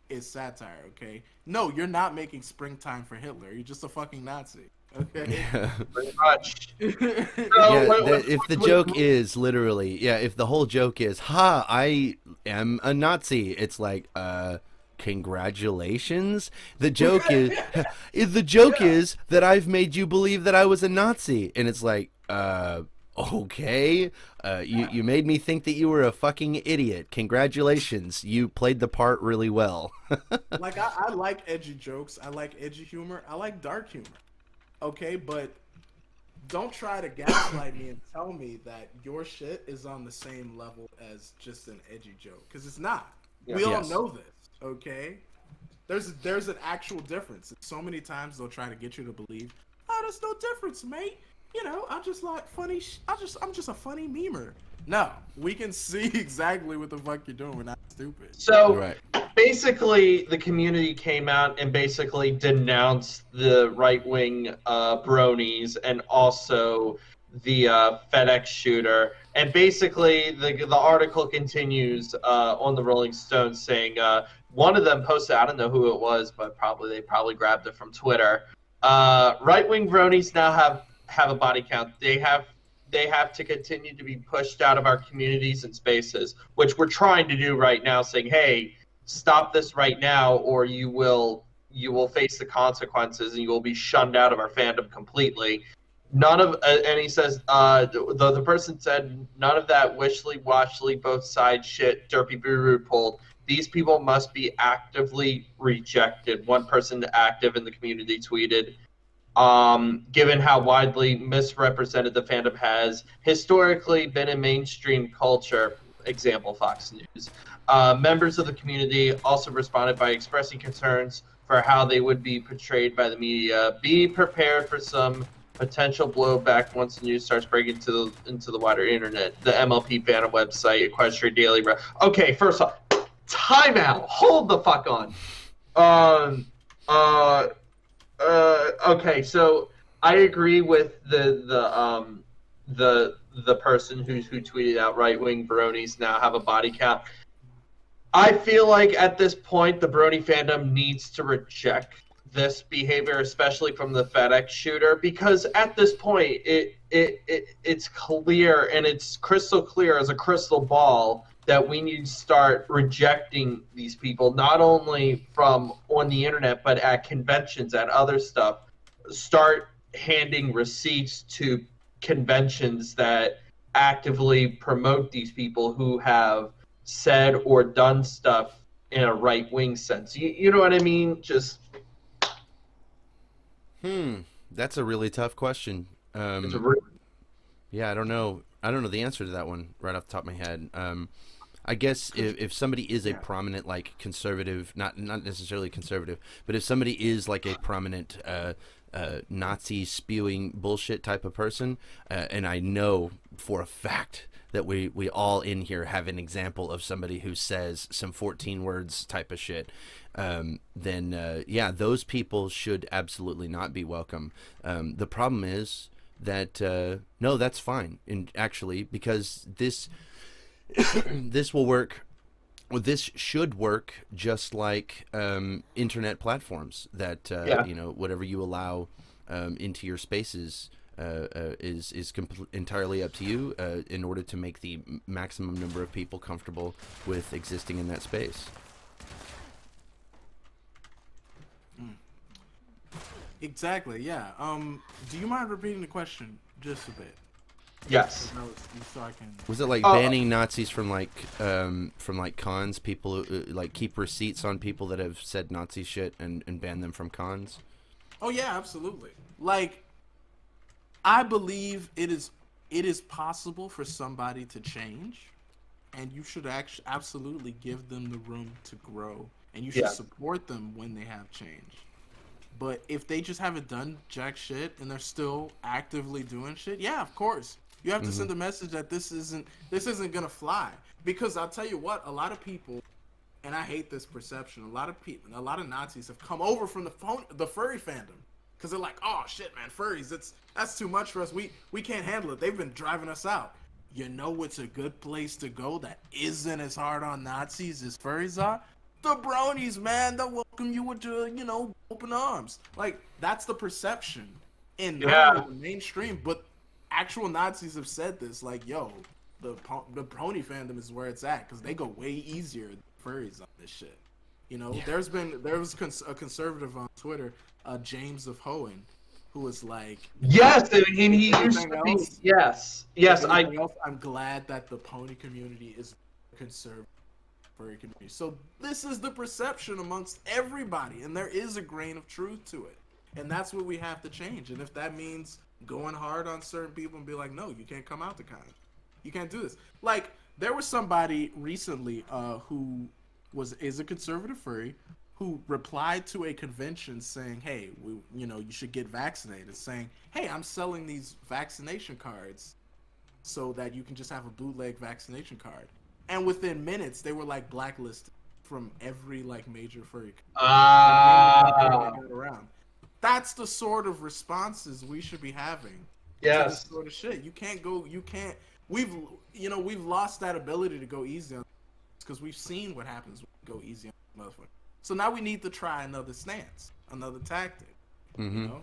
S3: is satire, okay? No, you're not making Springtime for Hitler. You're just a fucking Nazi. Okay.
S1: Yeah.
S2: Pretty much.
S1: If the joke is literally, if the whole joke is, ha, I am a Nazi, it's like, congratulations. The joke is that I've made you believe that I was a Nazi, and it's like, okay, you made me think that you were a fucking idiot. Congratulations, you played the part really well.
S3: Like, I like edgy jokes, I like edgy humor, I like dark humor. Okay, but don't try to gaslight me and tell me that your shit is on the same level as just an edgy joke, because it's not.
S2: Yeah.
S3: We all
S1: Yes.
S3: know this, okay? There's an actual difference. So many times they'll try to get you to believe, oh, there's no difference, mate. You know, I'm just like funny. I'm just a funny memer. No, we can see exactly what the fuck you're doing. We're not stupid.
S2: So
S1: Right.
S2: basically, the community came out and basically denounced the right-wing bronies and also the Fedex shooter. And basically, the article continues on the Rolling Stone saying one of them posted, I don't know who it was, but they probably grabbed it from Twitter. Right-wing bronies now have a body count. They have to continue to be pushed out of our communities and spaces, which we're trying to do right now, saying, hey, stop this right now, or you will face the consequences and you will be shunned out of our fandom completely. None of and he says the person said none of that wishly washly both sides shit Derpibooru pulled. These people must be actively rejected. One person active in the community tweeted, given how widely misrepresented the fandom has historically been in mainstream culture, example Fox News. Members of the community also responded by expressing concerns for how they would be portrayed by the media. Be prepared for some potential blowback once the news starts breaking into the wider internet. The MLP fandom website, Equestria Daily. Okay, first off, timeout. Hold the fuck on. Okay, so I agree with the person who tweeted out right-wing bronies now have a body count. I feel like at this point the brony fandom needs to reject this behavior, especially from the Fedex shooter, because at this point it's clear, and it's crystal clear as a crystal ball, that we need to start rejecting these people, not only from on the internet, but at conventions, at other stuff. Start handing receipts to conventions that actively promote these people who have said or done stuff in a right-wing sense. You know what I mean? Just...
S1: That's a really tough question. Yeah, I don't know the answer to that one right off the top of my head. I guess if somebody is a prominent, like, conservative, not necessarily conservative, but if somebody is like a prominent Nazi spewing bullshit type of person, and I know for a fact that we all in here have an example of somebody who says some 14 words type of shit, then yeah, those people should absolutely not be welcome. The problem is that no, that's fine, and actually, because this will work. Well, this should work just like internet platforms that you know, whatever you allow into your spaces is entirely up to you in order to make the maximum number of people comfortable with existing in that space.
S3: Exactly. Yeah. Do you mind repeating the question just a bit?
S2: Yes.
S3: So I can...
S1: Was it like banning Nazis from like cons? People like keep receipts on people that have said Nazi shit and ban them from cons?
S3: Oh yeah, absolutely. Like, I believe it is possible for somebody to change, and you should absolutely give them the room to grow, and you should support them when they have change. But if they just haven't done jack shit and they're still actively doing shit, yeah, of course. You have to send a message that this isn't gonna fly. Because I'll tell you what, a lot of people, and I hate this perception, a lot of Nazis have come over from the furry fandom. Because they're like, oh shit, man, furries, that's too much for us. We can't handle it. They've been driving us out. You know it's a good place to go that isn't as hard on Nazis as furries are? The bronies, man, they'll welcome you with, open arms. Like, that's the perception in not only the mainstream, but actual Nazis have said this. Like, yo, the brony fandom is where it's at, because they go way easier than furries on this shit. You know, there was a conservative on Twitter, James of Hoenn, who was like,
S2: yes, and he used to be, yes,
S3: I'm glad that the pony community is conservative furry community. So this is the perception amongst everybody, and there is a grain of truth to it, and that's what we have to change. And if that means going hard on certain people and be like, no, you can't come out to con, you can't do this. Like, there was somebody recently who is a conservative furry who replied to a convention saying, hey, you should get vaccinated, saying, hey, I'm selling these vaccination cards so that you can just have a bootleg vaccination card. And within minutes, they were like blacklisted from every like major furry around. That's the sort of responses we should be having.
S2: Yes.
S3: To this sort of shit. We've lost that ability to go easy on because we've seen what happens when we go easy on motherfuckers. So now we need to try another stance, another tactic.
S1: Mm-hmm.
S3: You know?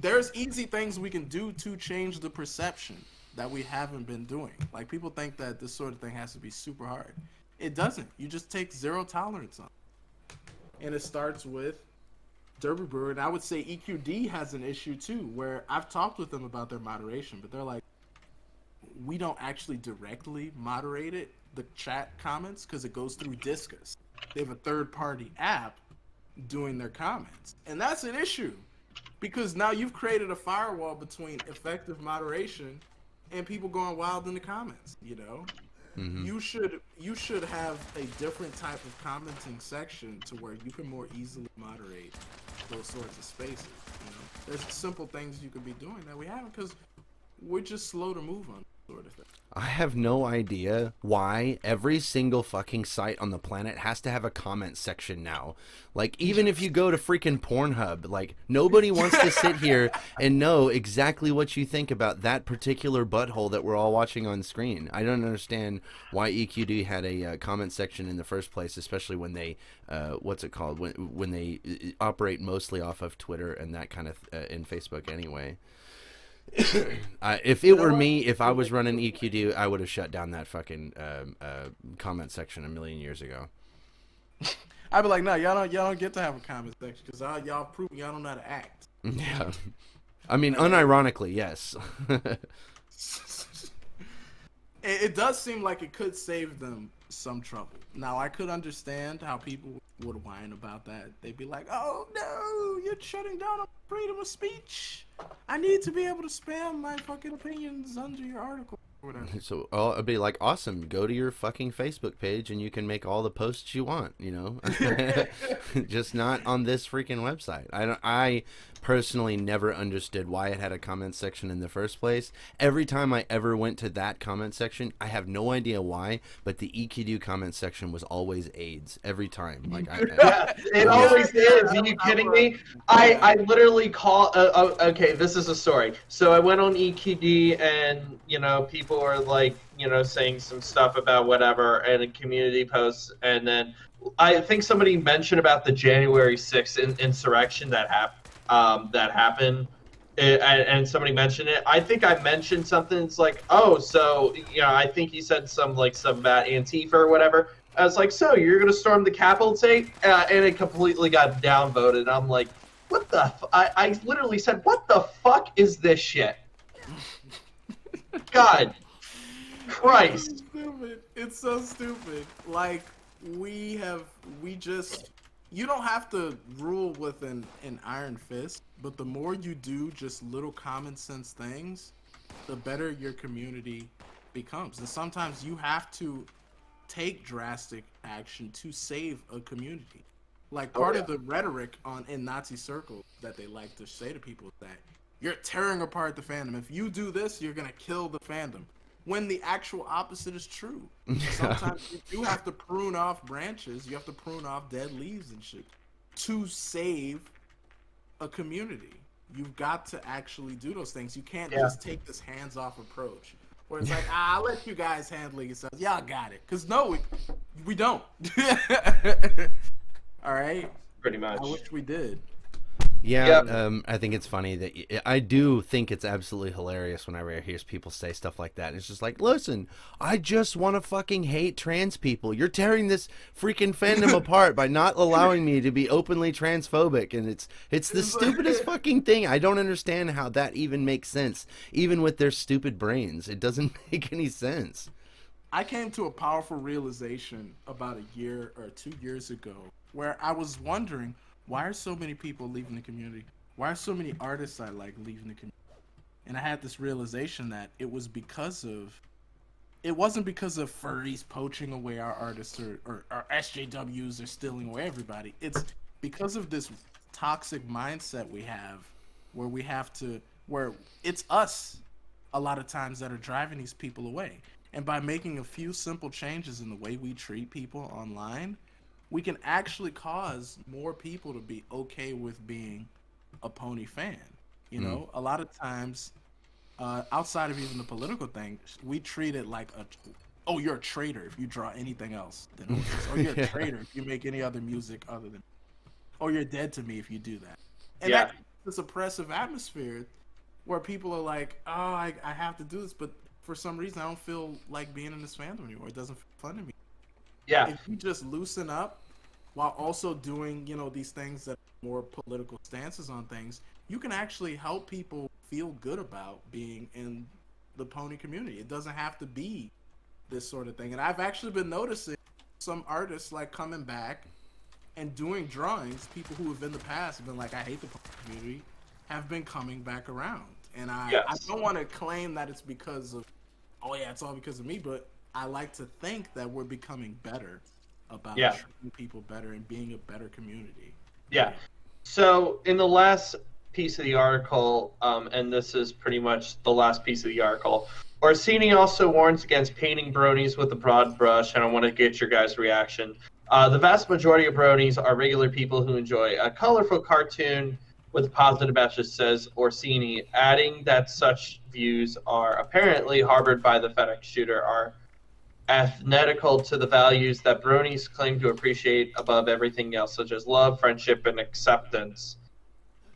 S3: There's easy things we can do to change the perception that we haven't been doing. Like, people think that this sort of thing has to be super hard. It doesn't. You just take zero tolerance on it. And it starts with Derpibooru, and I would say EQD has an issue too, where I've talked with them about their moderation, but they're like, we don't actually directly moderate it, the chat comments, because it goes through Discus. They have a third-party app doing their comments. And that's an issue, because now you've created a firewall between effective moderation and people going wild in the comments, you know?
S1: Mm-hmm.
S3: You should have a different type of commenting section to where you can more easily moderate those sorts of spaces, you know? There's simple things you could be doing that we haven't, because we're just slow to move on sort of thing.
S1: I have no idea why every single fucking site on the planet has to have a comment section now. Like, even if you go to freaking Pornhub, like, nobody wants to sit here and know exactly what you think about that particular butthole that we're all watching on screen. I don't understand why EQD had a comment section in the first place, especially when they, what's it called, when they operate mostly off of Twitter and that kind of, and Facebook anyway. If it were me, if I was running EQD, I would have shut down that fucking comment section a million years ago.
S3: I'd be like, no, y'all don't get to have a comment section because y'all prove y'all don't know how to act.
S1: Yeah, I mean, unironically, yes.
S3: It does seem like it could save them some trouble. Now, I could understand how people would whine about that. They'd be like, oh no, you're shutting down freedom of speech. I need to be able to spam my fucking opinions under your article or whatever.
S1: So I'd be like, awesome, go to your fucking Facebook page and you can make all the posts you want, you know? Just not on this freaking website. I personally never understood why it had a comment section in the first place. Every time I ever went to that comment section, I have no idea why, but the EQD comment section was always AIDS every time. Like,
S2: it always is. Are you kidding me? I literally call. Okay, this is a story. So I went on EQD, and people are like, saying some stuff about whatever, and a community posts, and then I think somebody mentioned about the January 6th insurrection that happened, and somebody mentioned it. I think I mentioned something. It's like, oh, so I think he said some about Antifa or whatever. I was like, so you're gonna storm the Capitol today? And it completely got downvoted. I'm like, what the? I literally said, what the fuck is this shit? God, Christ!
S3: It's so stupid. Like, you don't have to rule with an iron fist, but the more you do just little common sense things, the better your community becomes. And sometimes you have to take drastic action to save a community. Like, part of the rhetoric in Nazi circles that they like to say to people is that you're tearing apart the fandom. If you do this, you're gonna kill the fandom. When the actual opposite is true. Sometimes you do have to prune off branches, you have to prune off dead leaves and shit to save a community. You've got to actually do those things. You can't just take this hands-off approach where it's like, I'll let you guys handle it yourselves. Y'all got it. Because no, we don't. All right?
S2: Pretty much.
S3: I wish we did.
S1: Yeah,
S2: Yep.
S1: I think it's funny that I do think it's absolutely hilarious whenever I hear people say stuff like that. It's just like, listen, I just want to fucking hate trans people. You're tearing this freaking fandom apart by not allowing me to be openly transphobic, and it's the stupidest fucking thing. I don't understand how that even makes sense, even with their stupid brains. It doesn't make any sense.
S3: I came to a powerful realization about a year or 2 years ago where I was wondering, why are so many people leaving the community? Why are so many artists I like leaving the community? And I had this realization that it wasn't because of furries poaching away our artists or SJWs are stealing away everybody. It's because of this toxic mindset we have where it's us a lot of times that are driving these people away. And by making a few simple changes in the way we treat people online, we can actually cause more people to be okay with being a pony fan. You know, a lot of times, outside of even the political thing, we treat it like oh, you're a traitor if you draw anything else than horses. Or you're a traitor if you make any other music other than, or you're dead to me if you do that. And
S2: Yeah.
S3: that this oppressive atmosphere where people are like, oh, I have to do this, but for some reason I don't feel like being in this fandom anymore. It doesn't feel fun to me.
S2: Yeah.
S3: If you just loosen up while also doing, these things that are more political stances on things, you can actually help people feel good about being in the pony community. It doesn't have to be this sort of thing. And I've actually been noticing some artists like coming back and doing drawings. People who have in the past have been like, I hate the pony community, have been coming back around. And I
S2: Yes.
S3: don't want to claim that it's because of, oh yeah, it's all because of me, but I like to think that we're becoming better about
S2: Yeah.
S3: treating people better and being a better community.
S2: Yeah. So in the last piece of the article, and this is pretty much the last piece of the article, Orsini also warns against painting bronies with a broad brush, and I want to get your guys' reaction. The vast majority of bronies are regular people who enjoy a colorful cartoon with a positive message, says Orsini, adding that such views are apparently harbored by the Fedex shooter are antithetical to the values that bronies claim to appreciate above everything else, such as love, friendship, and acceptance.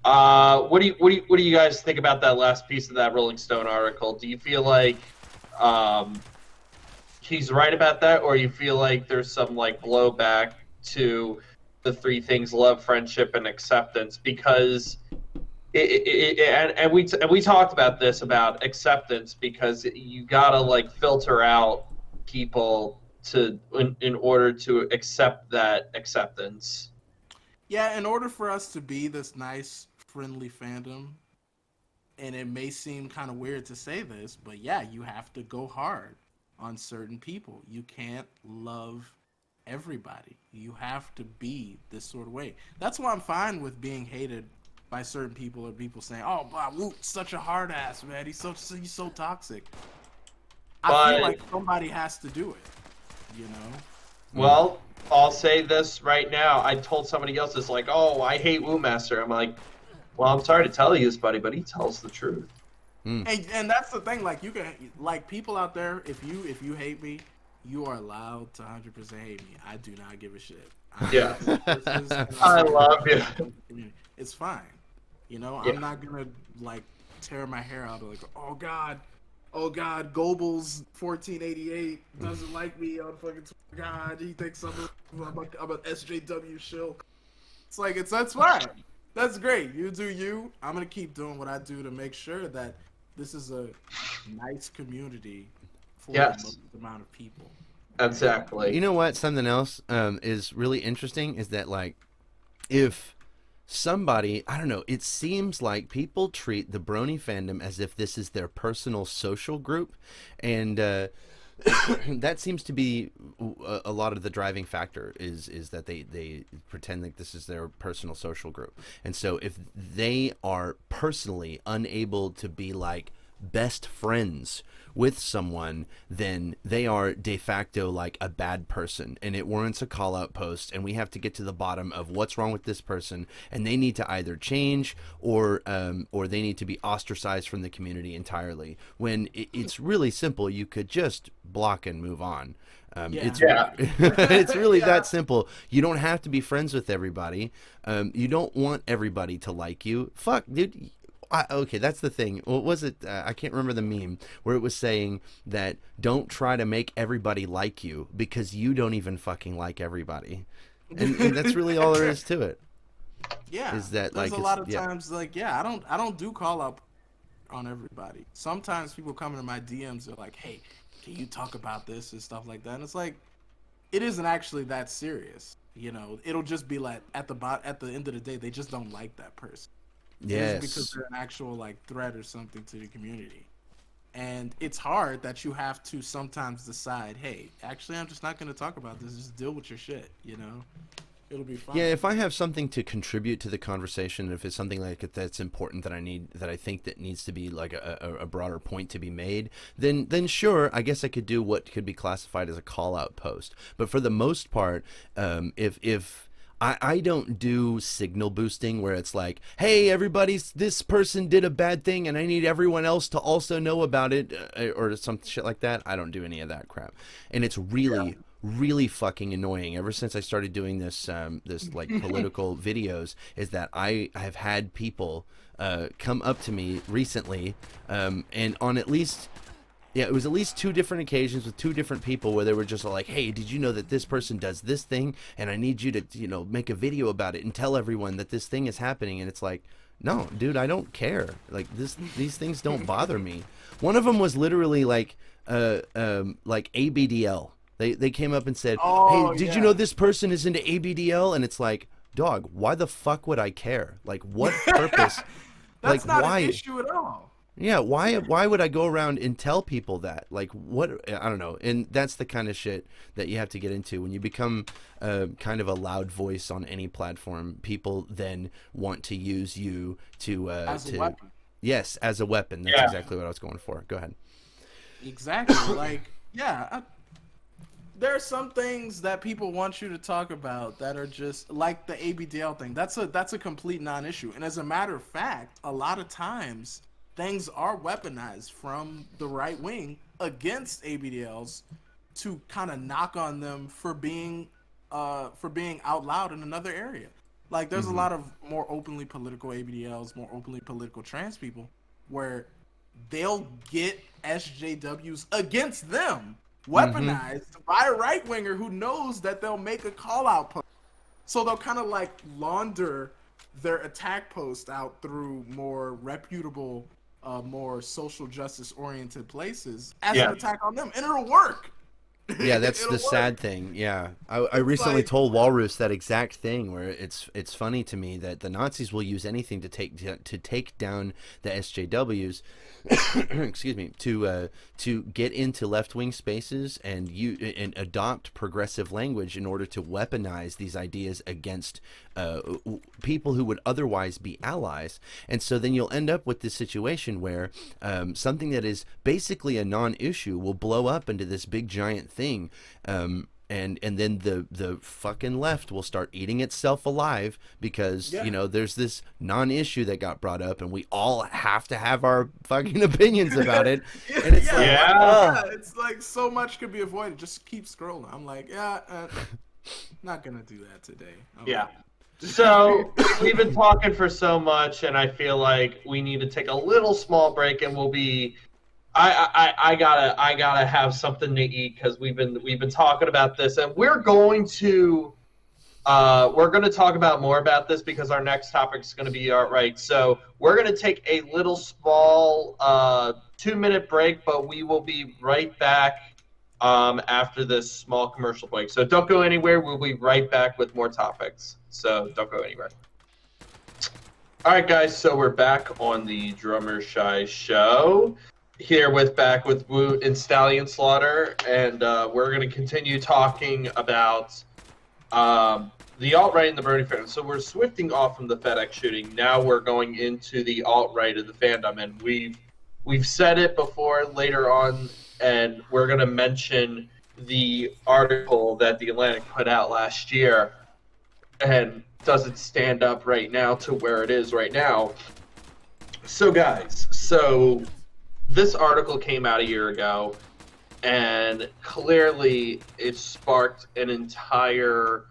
S2: What do you guys think about that last piece of that Rolling Stone article? Do you feel like he's right about that, or you feel like there's some like blowback to the three things: love, friendship, and acceptance? Because and we talked about this about acceptance, because you gotta like filter out people in order to accept that acceptance.
S3: Yeah, in order for us to be this nice, friendly fandom, and it may seem kind of weird to say this, but yeah, you have to go hard on certain people. You can't love everybody. You have to be this sort of way. That's why I'm fine with being hated by certain people, or people saying, "Oh, wow, Woot's such a hard ass, man. He's so toxic." I feel like somebody has to do it, you know?
S2: Well, I'll say this right now. I told somebody else this, like, oh, I hate Wootmaster. I'm like, well, I'm sorry to tell you this, buddy, but he tells the truth.
S3: And that's the thing. Like, you can, like, people out there, if you hate me, you are allowed to 100% hate me. I do not give a shit.
S2: Yeah. I love you.
S3: It's fine. You know,
S2: Yeah.
S3: I'm not gonna like tear my hair out like, oh god, Goebbels 1488 doesn't like me on fucking Twitter. God, he thinks I'm an SJW shill. It's like, that's fine. That's great. You do you. I'm gonna keep doing what I do to make sure that this is a nice community for the most amount of people.
S2: Exactly.
S1: You know what? Something else is really interesting is that, like, if somebody, I don't know, it seems like people treat the brony fandom as if this is their personal social group, and that seems to be a lot of the driving factor is that they pretend like this is their personal social group. And so if they are personally unable to be like, best friends with someone, then they are de facto like a bad person, and it warrants a call out post, and we have to get to the bottom of what's wrong with this person, and they need to either change or they need to be ostracized from the community entirely, when it's really simple. You could just block and move on. It's really that simple. You don't have to be friends with everybody. You don't want everybody to like you. Fuck, dude. Okay, that's the thing. What was it? I can't remember the meme where it was saying that don't try to make everybody like you because you don't even fucking like everybody. And that's really all there is to it.
S3: Yeah.
S1: Is that
S3: there's
S1: like
S3: a lot of times like, I don't do call out on everybody. Sometimes people come into my DMs, they're like, hey, can you talk about this and stuff like that? And it's like, it isn't actually that serious. You know, it'll just be like at the end of the day, they just don't like that person.
S1: Yes.
S3: Because they're an actual like threat or something to the community. And it's hard that you have to sometimes decide, hey, actually, I'm just not going to talk about this. Just deal with your shit, you know? It'll be fine.
S1: Yeah, if I have something to contribute to the conversation, if it's something like that's important that I think that needs to be like a broader point to be made, then sure, I guess I could do what could be classified as a call out post. But for the most part, if I don't do signal boosting where it's like, hey, this person did a bad thing and I need everyone else to also know about it, or some shit like that. I don't do any of that crap. And it's really fucking annoying ever since I started doing this like political videos, is that I have had people come up to me recently, and on at least it was at least 2 different occasions with 2 different people where they were just like, hey, did you know that this person does this thing and I need you to, you know, make a video about it and tell everyone that this thing is happening. And it's like, no, dude, I don't care. Like these things don't bother me. One of them was literally like ABDL. They came up and said, hey, did you know this person is into ABDL? And it's like, dog, why the fuck would I care? Like, what purpose?
S3: That's
S1: like,
S3: not
S1: why?
S3: an issue at all.
S1: Yeah, why would I go around and tell people that? Like, what? I don't know. And that's the kind of shit that you have to get into when you become kind of a loud voice on any platform. People then want to use you to
S3: as a weapon.
S1: Yes, as a weapon. That's exactly what I was going for. Go ahead.
S3: Exactly. Like, there are some things that people want you to talk about that are just like the ABDL thing. That's a complete non-issue. And as a matter of fact, a lot of times things are weaponized from the right wing against ABDLs to kind of knock on them for being out loud in another area. Like, there's a lot of more openly political ABDLs, more openly political trans people, where they'll get SJWs against them weaponized by a right winger who knows that they'll make a call out post. So they'll kind of like launder their attack post out through more reputable, more social justice oriented places as an attack on them, and it'll work.
S1: Yeah, that's the sad thing. Yeah, I recently told Walrus that exact thing, where it's funny to me that the Nazis will use anything to take down the SJWs, excuse me, to get into left-wing spaces and adopt progressive language in order to weaponize these ideas against people who would otherwise be allies. And so then you'll end up with this situation where something that is basically a non-issue will blow up into this big giant thing, and then the fucking left will start eating itself alive because you know, there's this non-issue that got brought up and we all have to have our fucking opinions about it. And it's
S3: it's like so much could be avoided. Just keep scrolling. I'm like, not gonna do that today.
S2: So we've been talking for so much, and I feel like we need to take a little small break, and we'll be. I gotta have something to eat because we've been talking about this, and we're going to talk about more about this because our next topic is going to be alt-right. So we're going to take a little small 2-minute break, but we will be right back after this small commercial break. So don't go anywhere. We'll be right back with more topics. So don't go anywhere. All right, guys. So we're back on the Drummershy show. Back with Woot and Stallion Slaughter, and we're going to continue talking about the alt-right and the Brony fandom. So we're swifting off from the Fedex shooting. Now we're going into the alt-right of the fandom, and we've we've said it before later on, and we're going to mention the article that the Atlantic put out last year, and does it stand up right now to where it is right now? So guys, this article came out a year ago, and clearly it sparked an entire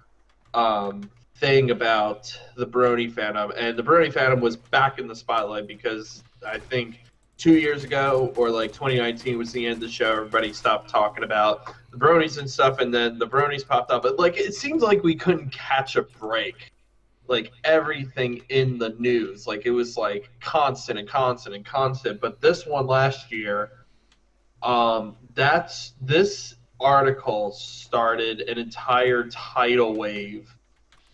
S2: thing about the Brony fandom, and the Brony fandom was back in the spotlight because I think 2 years ago, or like 2019 was the end of the show, everybody stopped talking about the Bronies and stuff, and then the Bronies popped up. But like, it seemed like we couldn't catch a break. Like everything in the news, like it was like constant and constant and constant. But this one last year, this article started an entire tidal wave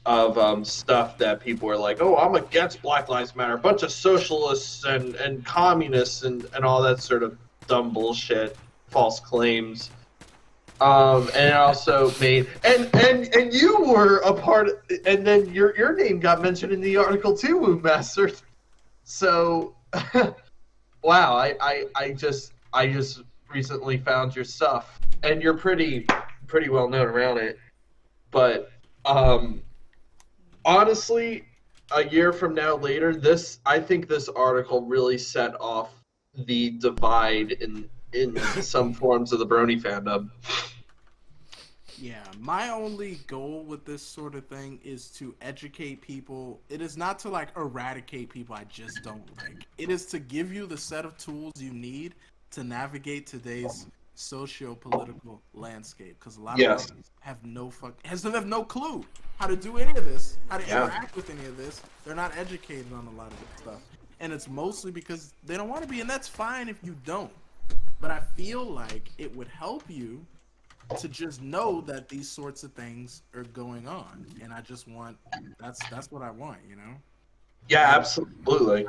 S2: of stuff that people were like, oh, I'm against Black Lives Matter, a bunch of socialists and communists and all that sort of dumb bullshit, false claims. And it also made and you were a part, and then your name got mentioned in the article too, Wootmaster. So, wow, I just recently found your stuff, and you're pretty well known around it, but honestly, a year from now later, I think this article really set off the divide in some forms of the Brony fandom.
S3: Yeah, my only goal with this sort of thing is to educate people. It is not to like eradicate people I just don't like. It is to give you the set of tools you need to navigate today's socio-political landscape, because a lot of us have no clue how to do any of this, how to interact with any of this. They're not educated on a lot of this stuff, and it's mostly because they don't want to be, and that's fine if you don't. But I feel like it would help you to just know that these sorts of things are going on, and I just want that's what I want, you know?
S2: Yeah, absolutely.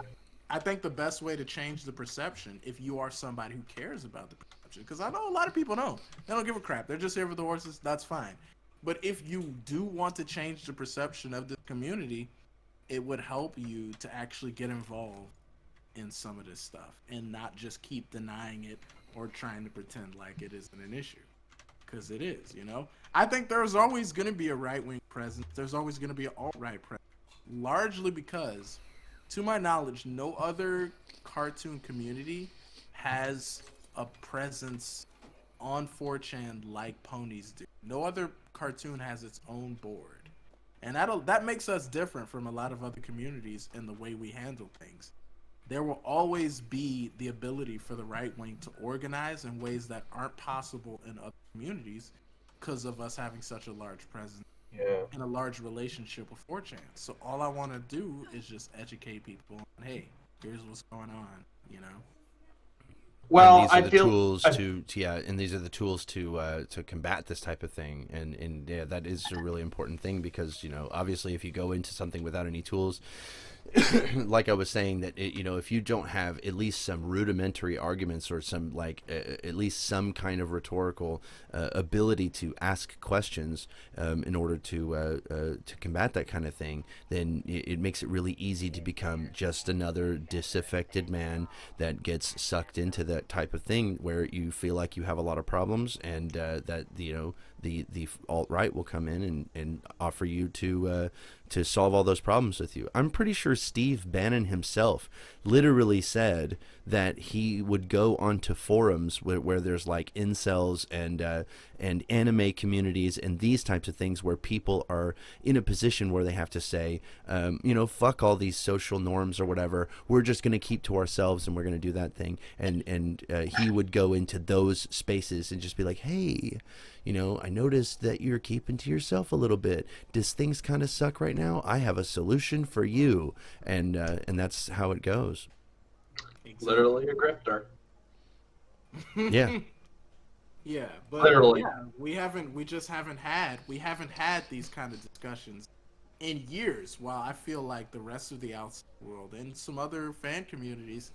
S3: I think the best way to change the perception, if you are somebody who cares about the perception, because I know a lot of people don't. They don't give a crap. They're just here for the horses. That's fine. But if you do want to change the perception of this community, it would help you to actually get involved in some of this stuff and not just keep denying it or trying to pretend like it isn't an issue. Because it is, you know? I think there's always going to be a right-wing presence. There's always going to be an alt-right presence. Largely because, to my knowledge, no other cartoon community has a presence on 4chan like ponies do. No other cartoon has its own board. And that makes us different from a lot of other communities in the way we handle things. There will always be the ability for the right wing to organize in ways that aren't possible in other communities because of us having such a large presence and a large relationship with 4chan. So all I want to do is just educate people on, hey, here's what's going on, you know?
S1: Well, and these are the tools and these are the tools to combat this type of thing, and yeah, that is a really important thing because, you know, obviously if you go into something without any tools, like I was saying, that you know, if you don't have at least some rudimentary arguments or some at least some kind of rhetorical ability to ask questions in order to combat that kind of thing, then it makes it really easy to become just another disaffected man that gets sucked into that type of thing where you feel like you have a lot of problems, and that, you know, the alt-right will come in and offer you to solve all those problems with you. I'm pretty sure Steve Bannon himself literally said that he would go onto forums where there's like incels and anime communities and these types of things where people are in a position where they have to say, you know, fuck all these social norms or whatever. We're just going to keep to ourselves and we're going to do that thing. And he would go into those spaces and just be like, hey, you know, I noticed that you're keeping to yourself a little bit. Does things kind of suck right now? I have a solution for you. And that's how it goes.
S2: Literally a grifter.
S1: Yeah.
S3: Yeah, but
S2: literally,
S3: yeah, we haven't had these kind of discussions in years. While I feel like the rest of the outside world and some other fan communities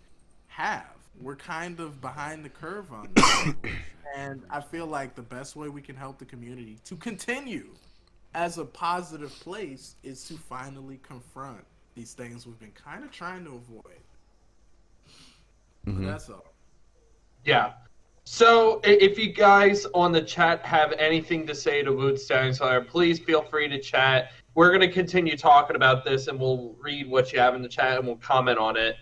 S3: we're kind of behind the curve on that. And I feel like the best way we can help the community to continue as a positive place is to finally confront these things we've been kind of trying to avoid.
S1: Mm-hmm.
S3: That's all.
S2: Yeah. So if you guys on the chat have anything to say to Woot Standing Slayer, please feel free to chat. We're going to continue talking about this, and we'll read what you have in the chat, and we'll comment on it.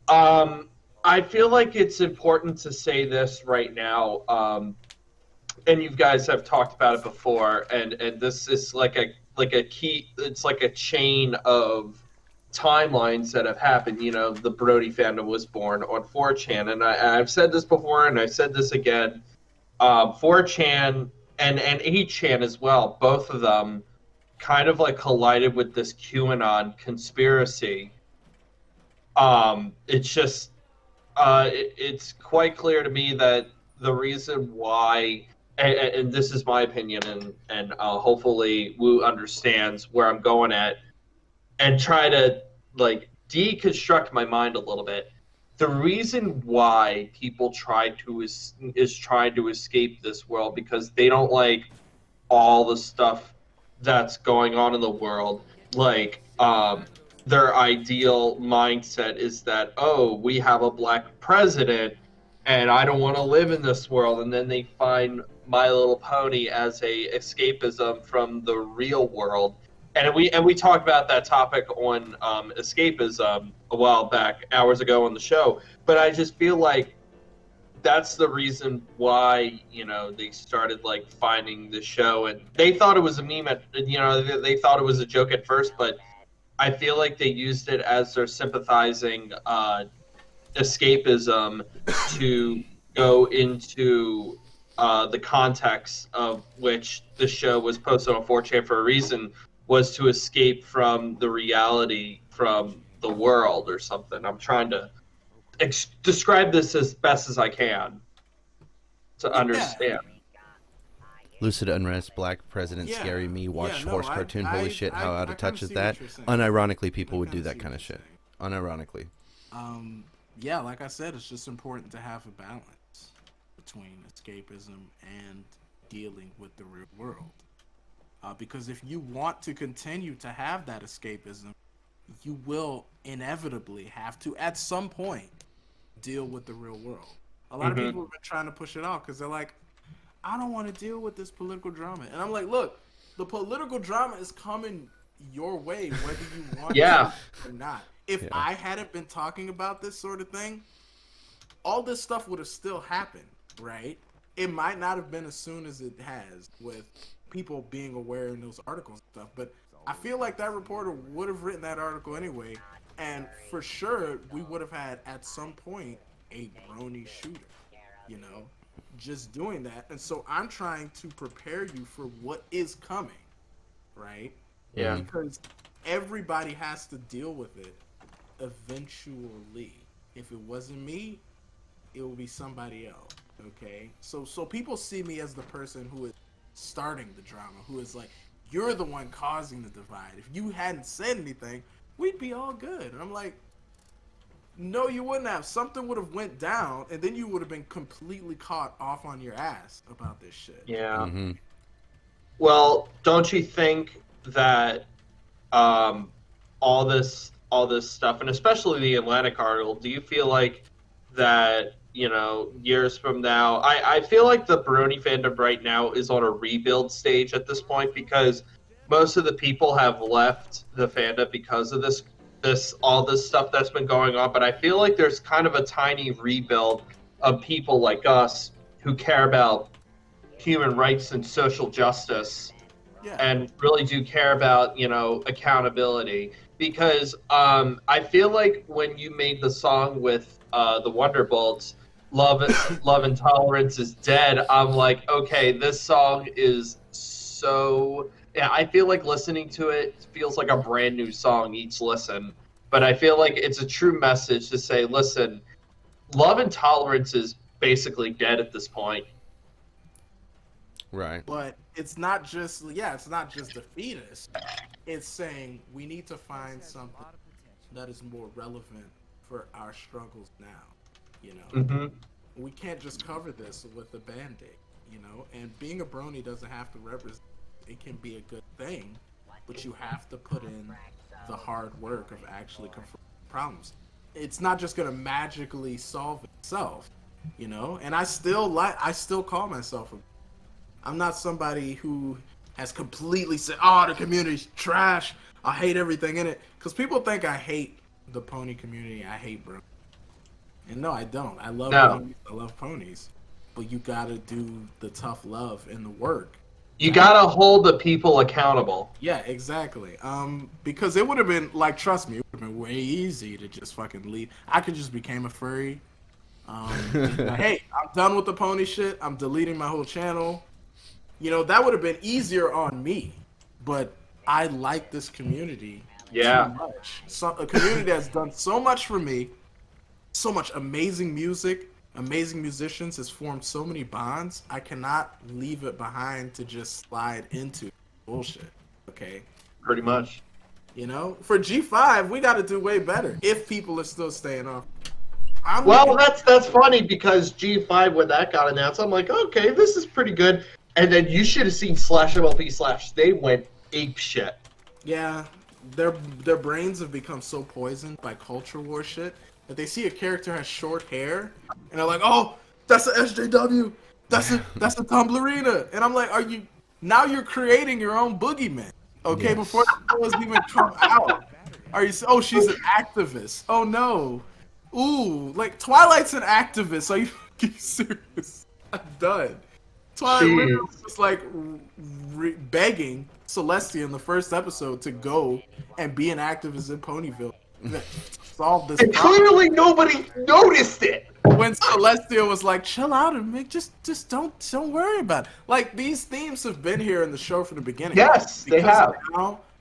S2: I feel like it's important to say this right now, and you guys have talked about it before, and this is like a key. It's like a chain of timelines that have happened. You know, the Brody fandom was born on 4chan, and I've said this before, and I said this again. 4chan and 8chan as well, both of them kind of like collided with this QAnon conspiracy. It's just it's quite clear to me that the reason why, and this is my opinion, and hopefully Wu understands where I'm going at, and try to like deconstruct my mind a little bit. The reason why people try to is trying to escape this world because they don't like all the stuff that's going on in the world. Like, their ideal mindset is that, oh, we have a black president, and I don't want to live in this world. And then they find My Little Pony as a escapism from the real world. And we talked about that topic on escapism a while back, hours ago on the show. But I just feel like that's the reason why, you know, they started like finding the show, and they thought it was a meme they thought it was a joke at first, but I feel like they used it as their sympathizing escapism to go into the context of which the show was posted on 4chan for a reason, was to escape from the reality from the world or something. I'm trying to describe this as best as I can to understand.
S1: Lucid Unrest, Black President,
S3: Yeah.
S1: Scary Me, Watch
S3: Yeah, no,
S1: Horse Cartoon, holy shit, how out
S3: I
S1: of touch
S3: kinda
S1: is
S3: see
S1: that?
S3: what you're saying.
S1: Unironically, people
S3: I
S1: would do
S3: kinda
S1: that
S3: see
S1: kind
S3: what
S1: of
S3: you're
S1: shit. Unironically.
S3: Yeah, like I said, it's just important to have a balance between escapism and dealing with the real world. Because if you want to continue to have that escapism, you will inevitably have to, at some point, deal with the real world. A lot of people have been trying to push it off because they're like, I don't want to deal with this political drama. And I'm like, look, the political drama is coming your way, whether you want
S2: Yeah.
S3: to or not. If I hadn't been talking about this sort of thing, all this stuff would have still happened, right? It might not have been as soon as it has with people being aware in those articles and stuff, but I feel like that reporter would have written that article anyway, and for sure we would have had at some point a brony shooter, you know, just doing that. And so I'm trying to prepare you for what is coming, right?
S2: Yeah.
S3: Because everybody has to deal with it eventually. If it wasn't me, it will be somebody else. Okay, so people see me as the person who is starting the drama, who is like, you're the one causing the divide. If you hadn't said anything, we'd be all good. And I'm like, no, you wouldn't have. Something would have went down, and then you would have been completely caught off on your ass about this shit.
S2: Yeah.
S1: Mm-hmm.
S2: Well, don't you think that all this stuff, and especially the Atlantic article, do you feel like that, you know, years from now, I feel like the Brony fandom right now is on a rebuild stage at this point, because most of the people have left the fandom because of all this stuff that's been going on. But I feel like there's kind of a tiny rebuild of people like us who care about human rights and social justice, and really do care about, you know, accountability. Because I feel like when you made the song with the Wonderbolts, Love and Tolerance is Dead, I'm like, okay, this song is so... Yeah, I feel like listening to it feels like a brand new song each listen. But I feel like it's a true message to say, listen, love and tolerance is basically dead at this point.
S1: Right.
S3: But it's not just the fetus. It's saying we need to find something that is more relevant for our struggles now. You know,
S2: Mm-hmm.
S3: we can't just cover this with a band-aid. You know, and being a brony doesn't have to represent. It can be a good thing, but you have to put in the hard work of actually confronting problems. it's not just gonna magically solve itself, you know. And I still call myself I'm not somebody who has completely said, "Oh, the community's trash. I hate everything in it," because people think I hate the pony community. I hate bro. And no, I don't. I love ponies. I love ponies. But you gotta do the tough love and the work.
S2: You gotta hold the people accountable.
S3: Yeah, exactly. Because it would have been like, trust me, it would have been way easy to just fucking leave. I could just became a furry. Like, hey, I'm done with the pony shit. I'm deleting my whole channel. You know, that would have been easier on me. But I like this community too much. A community that's done so much for me, so much amazing music, amazing musicians, has formed so many bonds. I cannot leave it behind to just slide into bullshit. Okay?
S2: Pretty much.
S3: You know? For G5, we got to do way better if people are still staying off.
S2: That's funny because G5, when that got announced, I'm like, okay, this is pretty good. And then you should have seen /MLP/ they went ape shit.
S3: Yeah, their brains have become so poisoned by culture war shit that they see a character has short hair and they're like, "Oh, that's an SJW, that's a Tumblerina," and I'm like, you're creating your own boogeyman? Okay, yes. Before the was even come out, oh, she's an activist. Oh no, ooh, like Twilight's an activist. Are you serious? I'm done. Twilight was just like begging Celestia in the first episode to go and be an activist in Ponyville. Solve this problem.
S2: Clearly nobody noticed it.
S3: When Celestia was like, "Chill out and make just don't worry about it." Like, these themes have been here in the show from the beginning.
S2: Yes, they have.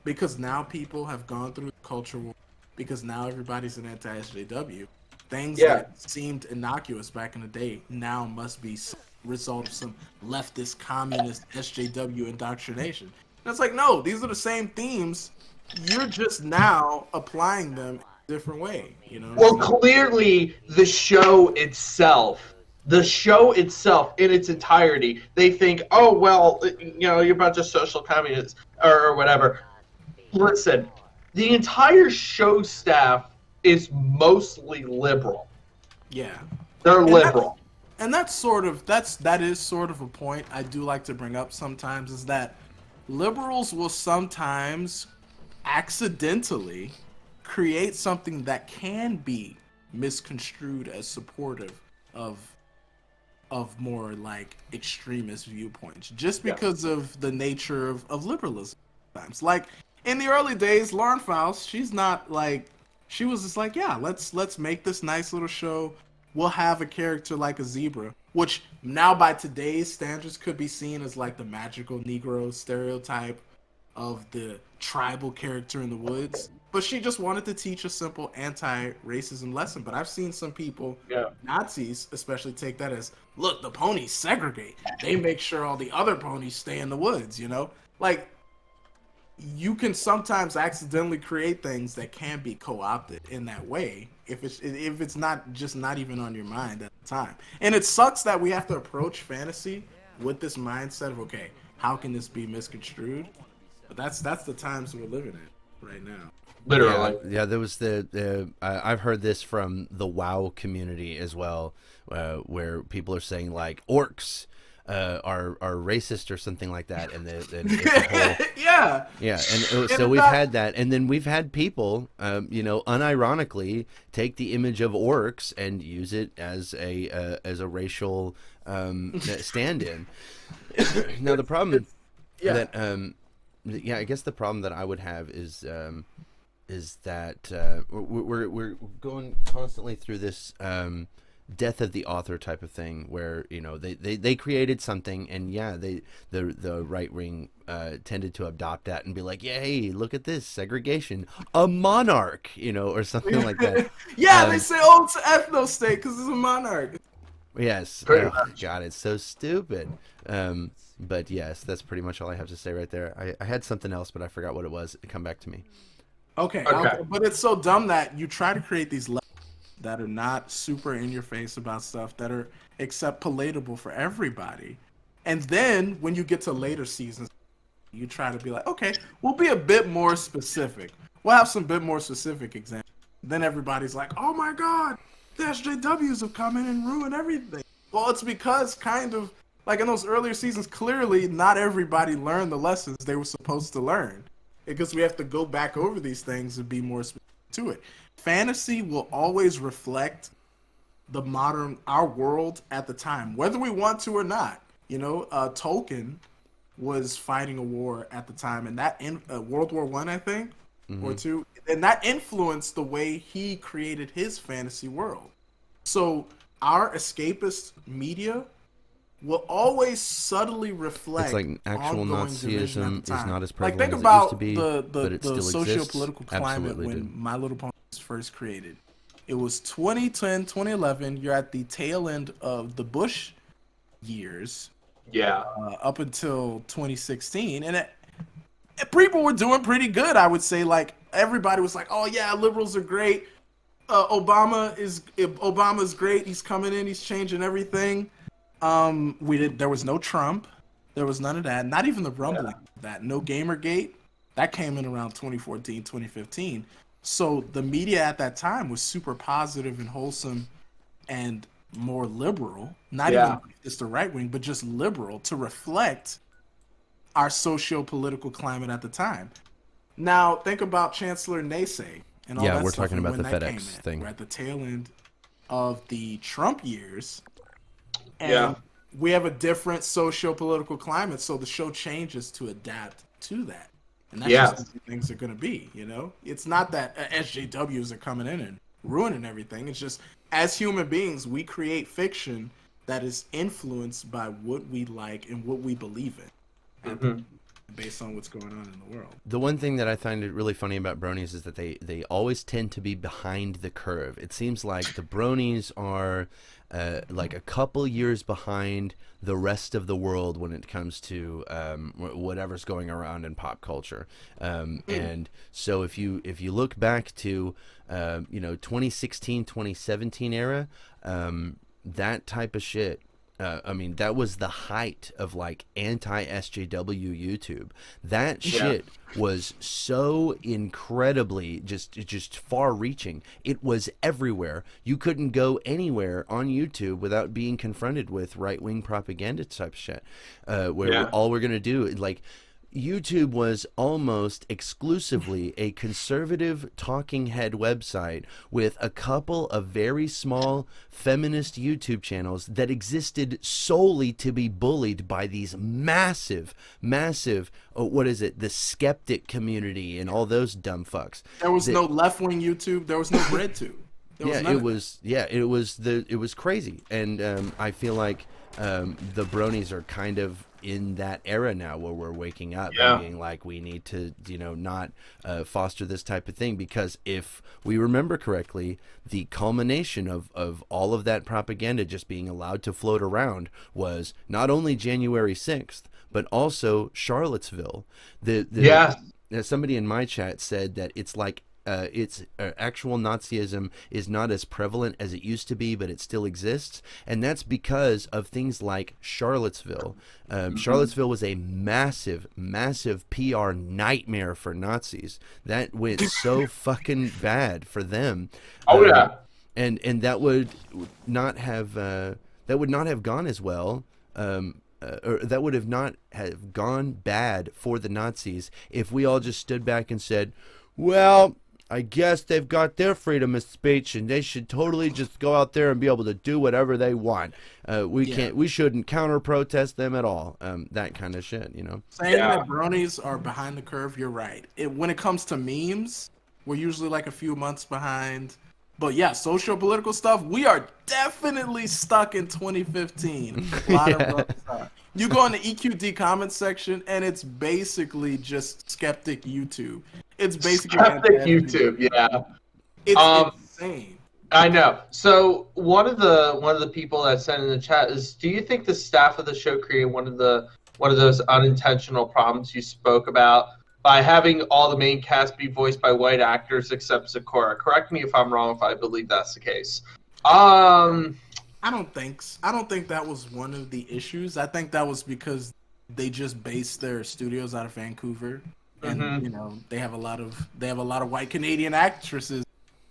S3: Because now people have gone through the culture war. Because now everybody's an anti-SJW. Things that seemed innocuous back in the day now must be result of some leftist communist SJW indoctrination. And it's like, no, these are the same themes. You're just now applying them in a different way, you know?
S2: Well, clearly the show itself in its entirety, they think, oh, well, you know, you're a bunch of social communists or whatever. Listen, the entire show staff is mostly liberal.
S3: Yeah.
S2: They're liberal.
S3: And that is sort of a point I do like to bring up sometimes, is that liberals will sometimes accidentally create something that can be misconstrued as supportive of more like extremist viewpoints, just because of the nature of liberalism sometimes. Like in the early days, Lauren Faust, she was just like, yeah, let's make this nice little show. We'll have a character like a zebra, which now by today's standards could be seen as like the magical Negro stereotype of the tribal character in the woods. But she just wanted to teach a simple anti-racism lesson. But I've seen some people, Nazis especially, take that as, look, the ponies segregate. They make sure all the other ponies stay in the woods, you know? Like, you can sometimes accidentally create things that can be co-opted in that way if it's not even on your mind at the time. And it sucks that we have to approach fantasy with this mindset of, okay, how can this be misconstrued? But that's the times we're living in right now.
S2: Literally.
S1: Yeah, there was I've heard this from the WoW community as well, where people are saying like orcs are racist or something like that, and it's a whole, and so we've had that, and then we've had people, unironically take the image of orcs and use it as a racial stand-in. Now the problem I guess the problem that I would have is that we're going constantly through this death of the author type of thing, where they created something, and the right wing tended to adopt that and be like, yeah, hey, look at this segregation, a monarch, or something like that.
S3: They say, oh, it's an ethno state because it's a monarch.
S1: Yes. God, it's so stupid. But yes, that's pretty much all I have to say right there. I had something else, but I forgot what it was. Come back to me.
S3: Okay. But it's so dumb that you try to create these levels that are not super in your face about stuff, that are except palatable for everybody. And then when you get to later seasons, you try to be like, okay, we'll be a bit more specific. We'll have some bit more specific examples. then everybody's like, oh my god, the SJWs have come in and ruined everything. Well, it's because kind of like in those earlier seasons, clearly not everybody learned the lessons they were supposed to learn, because we have to go back over these things and be more specific to it. Fantasy will always reflect our world at the time, whether we want to or not. You know, Tolkien was fighting a war at the time, and that in World War I, I think, or two, and that influenced the way he created his fantasy world. So our escapist media will always subtly reflect.
S1: It's like actual Nazism is not as prevalent
S3: like, think
S1: as
S3: about
S1: it used to be, but it still exists.
S3: Socio-political climate when My Little Pony was first created. It was 2010, 2011. You're at the tail end of the Bush years.
S2: Yeah.
S3: Up until 2016, and people were doing pretty good, I would say. Like, everybody was like, "Oh yeah, liberals are great. Obama's great. He's coming in. He's changing everything." There was no Trump. There was none of that. Not even the rumbling of that. No Gamergate. That came in around 2014, 2015. So the media at that time was super positive and wholesome and more liberal. Not even just the right wing, but just liberal to reflect our socio-political climate at the time. Now, think about Chancellor Naysay and all that
S1: we're
S3: stuff.
S1: talking about the
S3: that
S1: FedEx thing.
S3: We're at the tail end of the Trump years. And we have a different socio-political climate, so the show changes to adapt to that. And that's just the things are going to be, you know? It's not that SJWs are coming in and ruining everything. It's just, as human beings, we create fiction that is influenced by what we like and what we believe in, based on what's going on in the world.
S1: The one thing that I find it really funny about Bronies is that they always tend to be behind the curve. It seems like the Bronies are like a couple years behind the rest of the world when it comes to whatever's going around in pop culture. And so if you look back to 2016, 2017 era, that type of shit. I mean, that was the height of like anti-SJW YouTube. That shit was so incredibly just far-reaching. It was everywhere. You couldn't go anywhere on YouTube without being confronted with right-wing propaganda type shit. Where all we're gonna do, like, YouTube was almost exclusively a conservative talking head website with a couple of very small feminist YouTube channels that existed solely to be bullied by these massive, the skeptic community and all those dumb fucks.
S3: There was no left-wing YouTube. There was no RedTube.
S1: It was crazy. And I feel like the Bronies are kind of in that era now where we're waking up and being like, we need to, not foster this type of thing, because if we remember correctly, the culmination of all of that propaganda just being allowed to float around was not only January 6th, but also Charlottesville. Somebody in my chat said that it's like actual Nazism is not as prevalent as it used to be, but it still exists, and that's because of things like Charlottesville. Charlottesville was a massive PR nightmare for Nazis. That went so fucking bad for them. And that would not have gone as well. Or that would have not have gone bad for the Nazis if we all just stood back and said, well, I guess they've got their freedom of speech and they should totally just go out there and be able to do whatever they want. We shouldn't counter protest them at all. That kind of shit,
S3: Saying that Bronies are behind the curve, you're right. When it comes to memes, we're usually like a few months behind. But yeah, social-political stuff, we are definitely stuck in 2015. A lot of Bronies are. You go in the EQD comments section, and it's basically just skeptic YouTube. It's basically
S2: skeptic YouTube,
S3: It's insane.
S2: I know. So one of the people that sent in the chat is, do you think the staff of the show created one of those unintentional problems you spoke about by having all the main cast be voiced by white actors except Zecora? Correct me if I'm wrong, if I believe that's the case.
S3: I don't think that was one of the issues. I think that was because they just based their studios out of Vancouver, and they have a lot of white Canadian actresses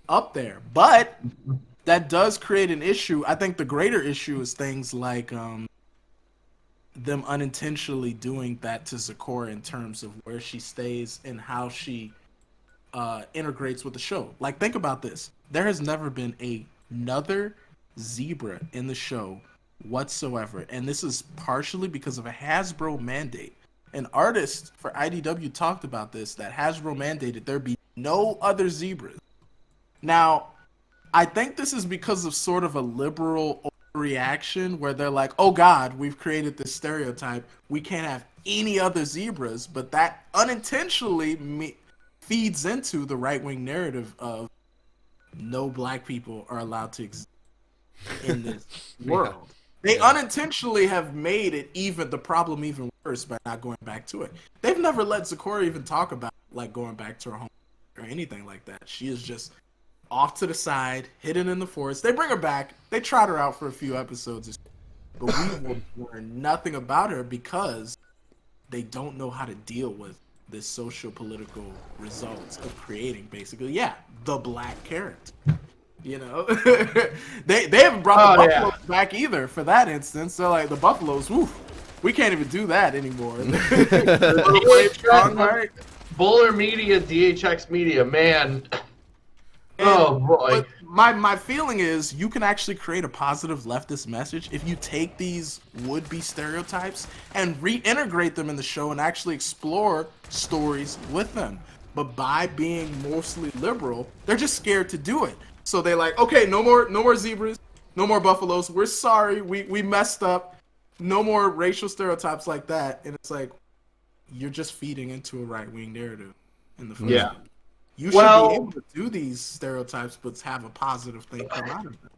S3: up there. But that does create an issue. I think the greater issue is things like them unintentionally doing that to Zecora in terms of where she stays and how she integrates with the show. Like, think about this. There has never been another zebra in the show whatsoever. And this is partially because of a Hasbro mandate. An artist for IDW talked about this, that Hasbro mandated there be no other zebras. Now, I think this is because of sort of a liberal reaction where they're like, oh God, we've created this stereotype. We can't have any other zebras. But that unintentionally feeds into the right-wing narrative of no black people are allowed to exist in this world. They unintentionally have made it the problem even worse by not going back to it. They've never let Zecora even talk about like going back to her home or anything like that. She is just off to the side, hidden in the forest. They bring her back. They trot her out for a few episodes, but we will learn nothing about her because they don't know how to deal with this socio-political results of creating basically, the black character. You know, they haven't brought the Buffaloes back either for that instance. So like the Buffaloes, we can't even do that anymore.
S2: Buller Media, DHX Media, man. Oh boy.
S3: My feeling is you can actually create a positive leftist message if you take these would-be stereotypes and reintegrate them in the show and actually explore stories with them. But by being mostly liberal, they're just scared to do it. So they're like, okay, no more zebras, no more buffaloes. We're sorry, we messed up. No more racial stereotypes like that. And it's like, you're just feeding into a right-wing narrative in the first place. You should be able to do these stereotypes, but have a positive thing come out of them.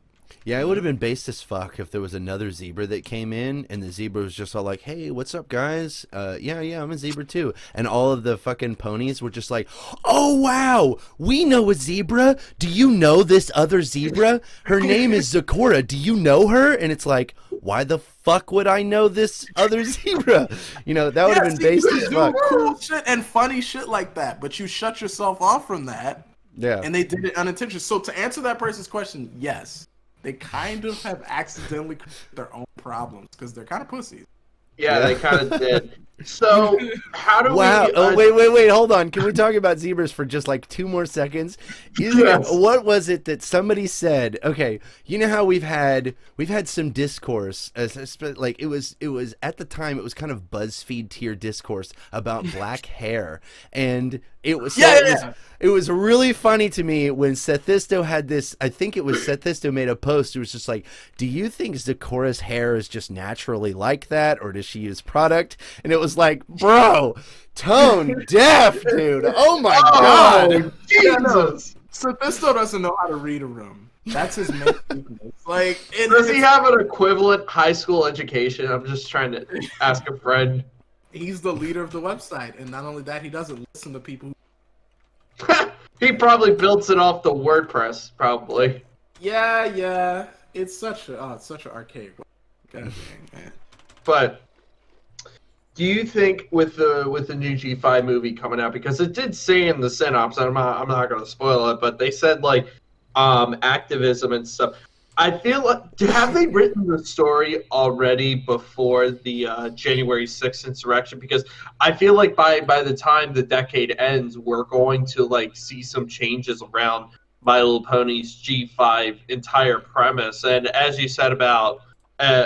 S1: Yeah, it would have been based as fuck if there was another zebra that came in and the zebra was just all like, hey, what's up, guys? Yeah, I'm a zebra too. And all of the fucking ponies were just like, oh, wow, we know a zebra. Do you know this other zebra? Her name is Zecora. Do you know her? And it's like, why the fuck would I know this other zebra? You know, that would have been based as fuck.
S3: Cool shit and funny shit like that, but you shut yourself off from that.
S1: Yeah.
S3: And they did it unintentionally. So to answer that person's question, yes. They kind of have accidentally created their own problems because they're kind of pussies.
S2: Yeah, they kind of did. So, how do we...
S1: Oh, wait, hold on. Can we talk about zebras for just like 2 more seconds?
S2: Yes.
S1: What was it that somebody said? Okay, you know how we've had some discourse, like it was at the time it was kind of BuzzFeed tier discourse about black hair, and it was it was really funny to me when Sethisto had this. I think it was Sethisto made a post. It was just like, do you think Zecora's hair is just naturally like that, or does she use product? And it was like, bro, tone deaf, dude. Oh my god,
S2: Jesus.
S3: Sethisto doesn't know how to read a room. That's his main weakness. Like,
S2: does he have an equivalent high school education? I'm just trying to ask a friend.
S3: He's the leader of the website, and not only that, he doesn't listen to people.
S2: He probably built it off the WordPress, probably.
S3: Yeah. It's such an archaic. God dang, man.
S2: But do you think with the new G5 movie coming out, because it did say in the synopsis, I'm not going to spoil it, but they said like activism and stuff. I feel like, have they written the story already before the January 6th insurrection? Because I feel like by the time the decade ends, we're going to like see some changes around My Little Pony's G5 entire premise. And as you said about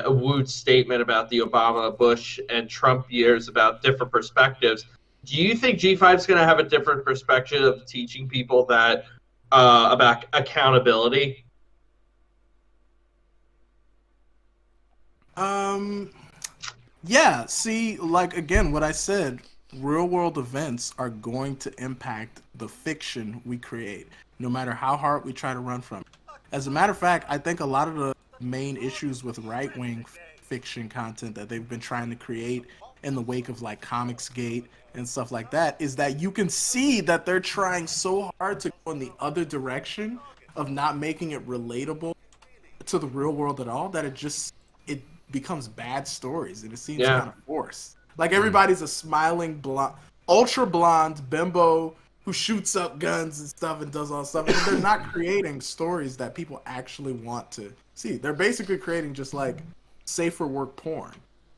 S2: Woot's statement about the Obama, Bush, and Trump years about different perspectives, do you think G5 is going to have a different perspective of teaching people that about accountability?
S3: Yeah, see, like, again, what I said, real world events are going to impact the fiction we create, no matter how hard we try to run from it. As a matter of fact, I think a lot of the main issues with right-wing fiction content that they've been trying to create in the wake of, like, Comicsgate and stuff like that is that you can see that they're trying so hard to go in the other direction of not making it relatable to the real world at all that it becomes bad stories, and it seems kind of forced. Like, everybody's a smiling blonde, ultra blonde bimbo who shoots up guns and stuff and does all stuff. And they're not creating stories that people actually want to see. They're basically creating just like safer work porn.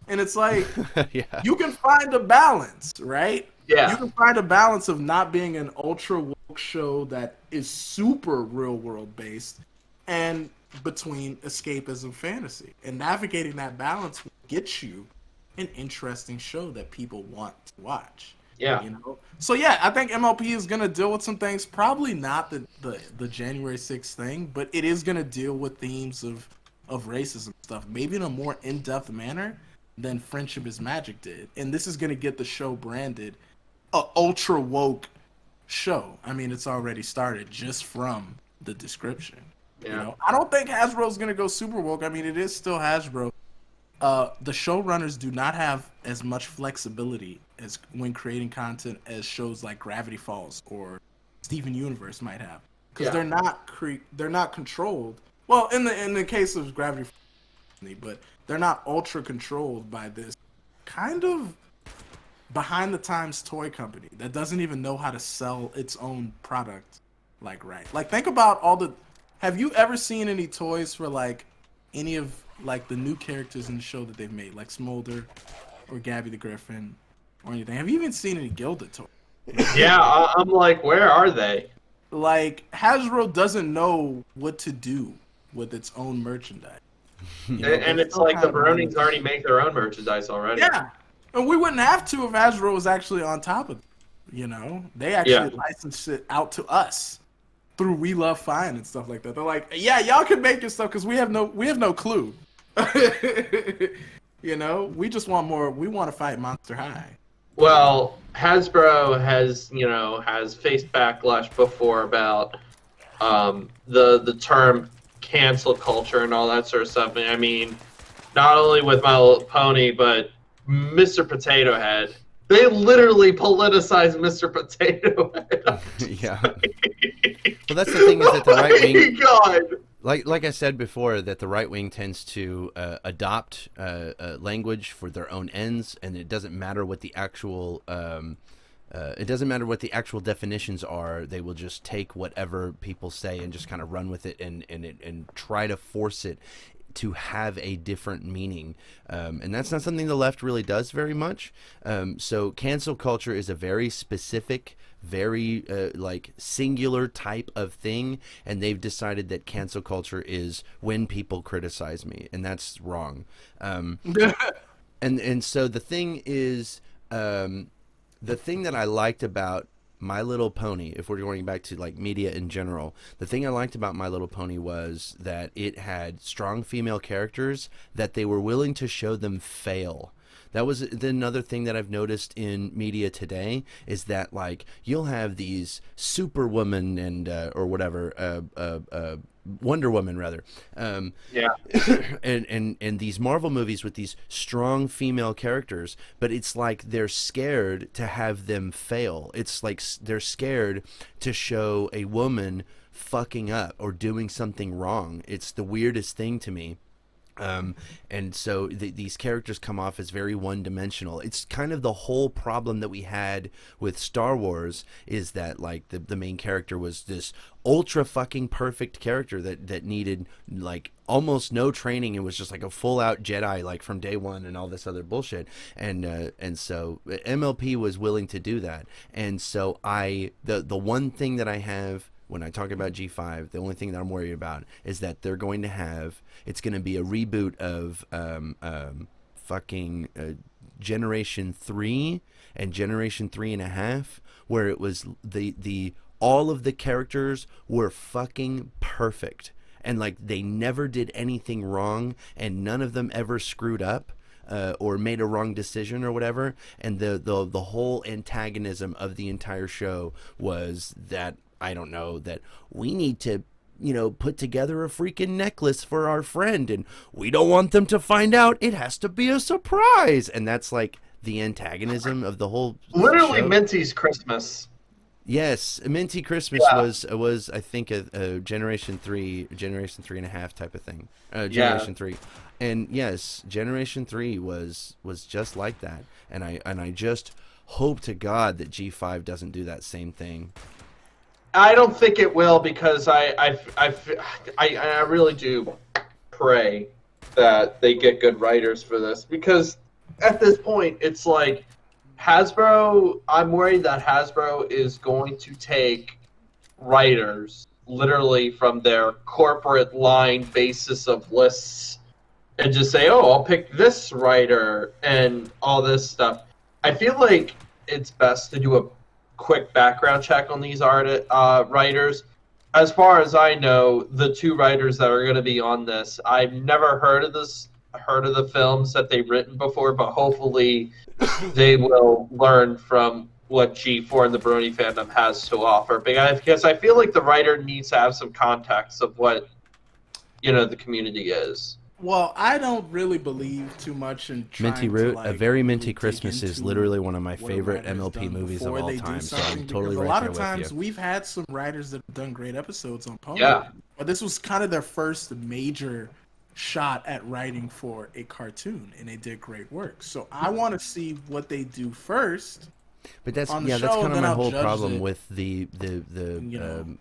S3: And it's like,
S1: Yeah.
S3: you can find a balance, right?
S2: Yeah.
S3: You can find a balance of not being an ultra woke show that is super real world based and between escapism fantasy. And navigating that balance will get you an interesting show that people want to watch.
S2: Yeah.
S3: You know? So yeah, I think MLP is gonna deal with some things. Probably not the January 6th thing, but it is gonna deal with themes of racism stuff, maybe in a more in-depth manner than Friendship is Magic did. And this is gonna get the show branded a ultra woke show. I mean, it's already started just from the description.
S2: Yeah.
S3: You know, I don't think Hasbro's gonna go super woke. I mean, it is still Hasbro. The showrunners do not have as much flexibility as when creating content as shows like Gravity Falls or Steven Universe might have, because they're not controlled. Well, in the case of Gravity Falls, but they're not ultra controlled by this kind of behind the times toy company that doesn't even know how to sell its own product like right. Like, think about all the. Have you ever seen any toys for like any of like the new characters in the show that they've made, like Smolder or Gabby the Griffin or anything? Have you even seen any Gilded toys?
S2: Yeah, I'm like, where are they?
S3: Like, Hasbro doesn't know what to do with its own merchandise. You know,
S2: And it's like the Bronies already make their own merchandise already.
S3: Yeah, and we wouldn't have to if Hasbro was actually on top of it. You know, they actually licensed it out to us through We Love Fine and stuff like that. They're like, yeah, y'all can make your stuff because we have no clue. You know, we just want more. We want to fight Monster High.
S2: Well, Hasbro has faced backlash before about the term cancel culture and all that sort of stuff. I mean, not only with My Little Pony, but Mr. Potato Head. They literally politicized Mr. Potato Head.
S1: Yeah. Well, that's the thing, is that the right wing.
S2: God.
S1: Like I said before, that the right wing tends to adopt language for their own ends, and it doesn't matter what the actual definitions are. They will just take whatever people say and just kind of run with it and try to force it to have a different meaning, and that's not something the left really does very much. So cancel culture is a very specific, very like singular type of thing, and they've decided that cancel culture is when people criticize me, and that's wrong. And so the thing is, the thing that I liked about My Little Pony, if we're going back to like media in general, the thing I liked about My Little Pony was that it had strong female characters, that they were willing to show them fail. That was another thing that I've noticed in media today, is that like you'll have these Superwoman and or whatever, Wonder Woman rather, and these Marvel movies with these strong female characters, but it's like they're scared to have them fail. It's like they're scared to show a woman fucking up or doing something wrong. It's the weirdest thing to me. And so these characters come off as very one-dimensional. It's kind of the whole problem that we had with Star Wars, is that like the main character was this ultra fucking perfect character that needed like almost no training. It was just like a full-out Jedi like from day one and all this other bullshit. And so MLP was willing to do that. And so the one thing that I have when I talk about G5, the only thing that I'm worried about is that they're going to have, it's going to be a reboot of Generation 3 and Generation 3.5, where it was all of the characters were fucking perfect. And like they never did anything wrong, and none of them ever screwed up. Or made a wrong decision or whatever. And the whole antagonism of the entire show was that, I don't know, that we need to, put together a freaking necklace for our friend, and we don't want them to find out. It has to be a surprise. And that's like the antagonism of the whole
S2: literally
S1: show.
S2: Minty's Christmas.
S1: Yes, Minty Christmas was I think a Generation 3, Generation 3.5 type of thing. Generation 3. And yes, Generation 3 was just like that. And I just hope to God that G5 doesn't do that same thing.
S2: I don't think it will, because I really do pray that they get good writers for this, because at this point it's like Hasbro, I'm worried that Hasbro is going to take writers literally from their corporate line basis of lists and just say, oh, I'll pick this writer and all this stuff. I feel like it's best to do a quick background check on these writers. As far as I know, the 2 writers that are going to be on this, I've never heard of the films that they've written before, but hopefully they will learn from what G4 and the Brony fandom has to offer. Because I feel like the writer needs to have some context of what, the community is.
S3: Well, I don't really believe too much in trying
S1: Minty Root,
S3: to,
S1: A Very Minty Christmas is literally one of my favorite MLP movies of all time, so I'm totally right there with you.
S3: A lot of times we've had some writers that have done great episodes on Pony, but this was kind of their first major shot at writing for a cartoon, and they did great work. So I want to see what they do first.
S1: But that's
S3: on
S1: that's
S3: show,
S1: kind of my whole problem
S3: it,
S1: with the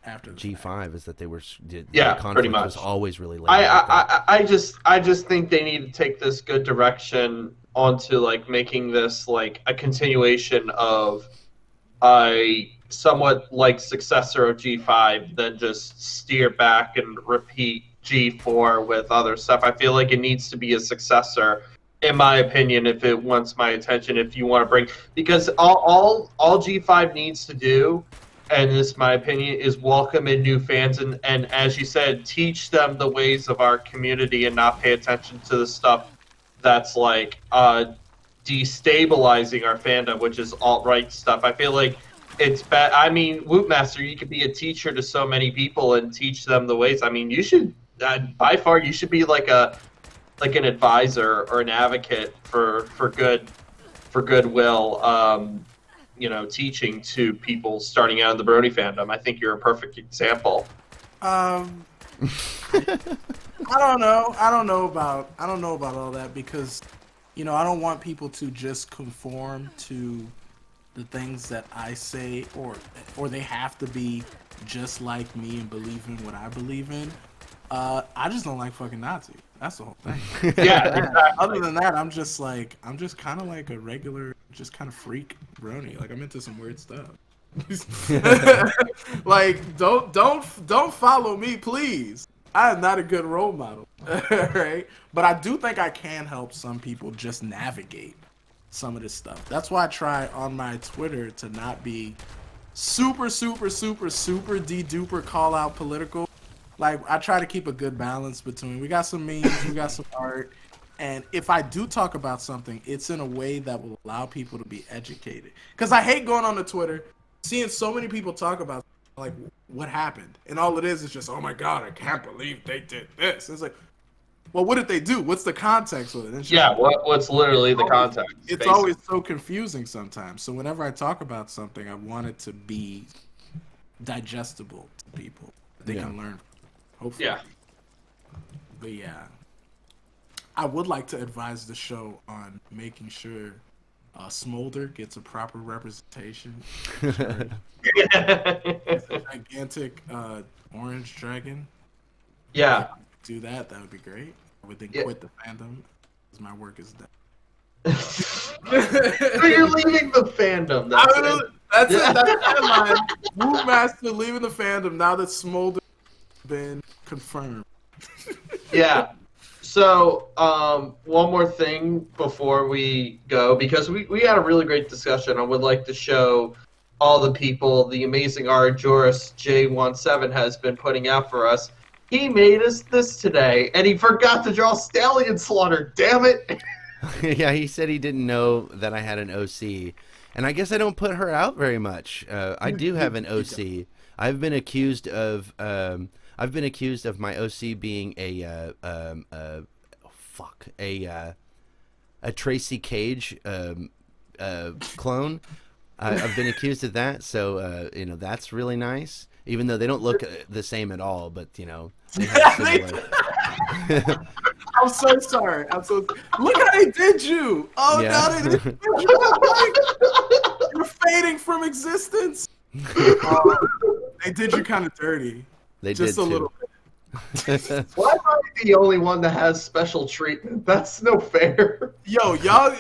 S3: after the
S1: G5
S3: fact.
S1: is that the conflict
S2: pretty much
S1: was always really late.
S2: I just think they need to take this good direction onto like making this like a continuation of a somewhat like successor of G5, then just steer back and repeat G4 with other stuff. I feel like it needs to be a successor, in my opinion, if it wants my attention, if you want to bring, because all G5 needs to do, and this is my opinion, is welcome in new fans and as you said, teach them the ways of our community and not pay attention to the stuff that's like destabilizing our fandom, which is alt-right stuff. I feel like it's bad. I mean, Wootmaster, you could be a teacher to so many people and teach them the ways. I mean, you should, by far, you should be like an advisor or an advocate for goodwill, teaching to people starting out in the Brony fandom. I think you're a perfect example.
S3: I don't know about all that, because I don't want people to just conform to the things that I say, or they have to be just like me and believe in what I believe in. I just don't like fucking Nazis. That's the whole thing.
S2: Yeah. Exactly.
S3: Other than that, I'm just kind of like a regular, just kind of freak brony. Like, I'm into some weird stuff. Like, don't follow me, please. I am not a good role model, right? But I do think I can help some people just navigate some of this stuff. That's why I try on my Twitter to not be super de-duper call out political. Like, I try to keep a good balance between, we got some memes, we got some art, and if I do talk about something, it's in a way that will allow people to be educated. Because I hate going on the Twitter, seeing so many people talk about, like, what happened, and all it is just, oh my god, I can't believe they did this. It's like, well, what did they do? What's the context with it?
S2: Yeah, what's literally the context?
S3: It's basically always so confusing sometimes. So whenever I talk about something, I want it to be digestible to people. They can learn. Hopefully.
S2: Yeah.
S3: But yeah, I would like to advise the show on making sure Smolder gets a proper representation. It's a gigantic orange dragon.
S2: Yeah.
S3: Do that would be great. I would then quit the fandom because my work is done.
S2: So you're leaving the fandom. That's it.
S3: That's the headline. Wootmaster leaving the fandom now that Smolder been confirmed.
S2: Yeah. So, one more thing before we go, because we had a really great discussion. I would like to show all the people the amazing art Joris J17 has been putting out for us. He made us this today, and he forgot to draw Stallion Slaughter. Damn it!
S1: Yeah, he said he didn't know that I had an OC, and I guess I don't put her out very much. I do have an OC. I've been accused of my OC being a Tracy Cage clone. I've been accused of that, so that's really nice. Even though they don't look the same at all, but they have similar.
S3: I'm so sorry. Look how they did you. Oh,
S1: yeah.
S3: now they did you. They're fading from existence. They did you kind of dirty.
S1: They
S3: Just
S1: did
S3: a
S1: too.
S3: little bit.
S2: Why am I the only one that has special treatment? That's no fair.
S3: Yo, y'all,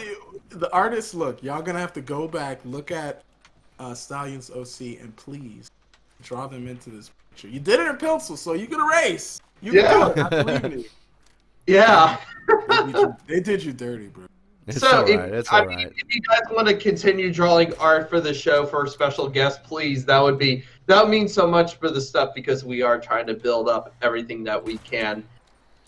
S3: the artists, look, y'all gonna have to go back, look at Stallion's OC, and please draw them into this picture. You did it in pencil, so you can erase. You can do it. I believe in you.
S2: Yeah.
S3: They did you dirty, bro.
S1: It's
S2: So,
S1: all right. It's all right.
S2: if you guys want to continue drawing art for the show for a special guest, please. That would mean so much for the stuff because we are trying to build up everything that we can.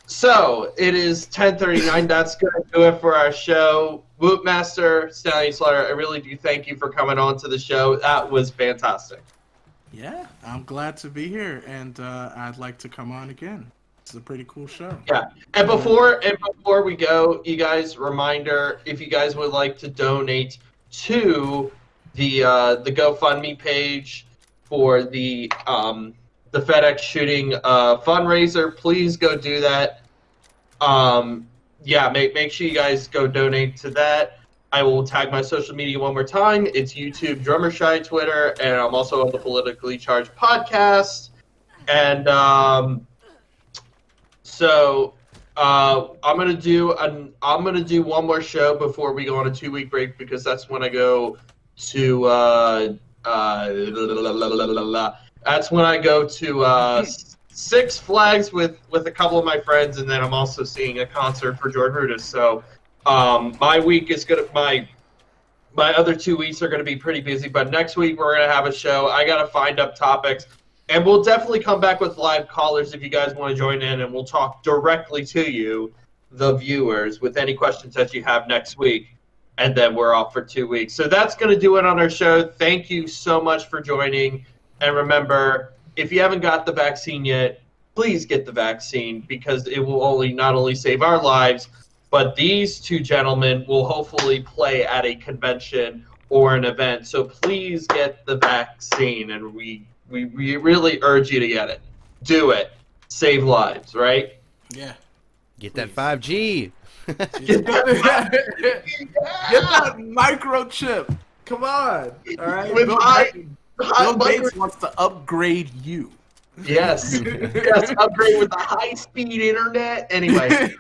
S2: So it is 10:39. That's gonna do it for our show. Wootmaster, Stallion Slaughter, I really do thank you for coming on to the show. That was fantastic.
S3: Yeah, I'm glad to be here, and I'd like to come on again. It's a pretty cool show.
S2: Yeah, and before we go, you guys, reminder: if you guys would like to donate to the GoFundMe page for the FedEx shooting fundraiser, please go do that. Yeah, make sure you guys go donate to that. I will tag my social media one more time. It's YouTube, Drummershy, Twitter, and I'm also on the Politically Charged podcast. And so I'm gonna do one more show before we go on a 2-week break because that's when I go to that's when I go to Six Flags with a couple of my friends, and then I'm also seeing a concert for Jordan Rudess. So my week is my other 2 weeks are gonna be pretty busy, but next week we're gonna have a show. I gotta find up topics. And we'll definitely come back with live callers if you guys want to join in, and we'll talk directly to you, the viewers, with any questions that you have next week. And then we're off for 2 weeks. So that's going to do it on our show. Thank you so much for joining. And remember, if you haven't got the vaccine yet, please get the vaccine because it will not only save our lives, but these two gentlemen will hopefully play at a convention or an event. So please get the vaccine, and we really urge you to get it. Do it. Save lives, right?
S3: Yeah.
S1: Get that 5G.
S2: Get
S3: Get that microchip. Come on. All right.
S2: With
S3: Bill Gates wants to upgrade you.
S2: Yes. Yes, upgrade with the high-speed internet. Anyway.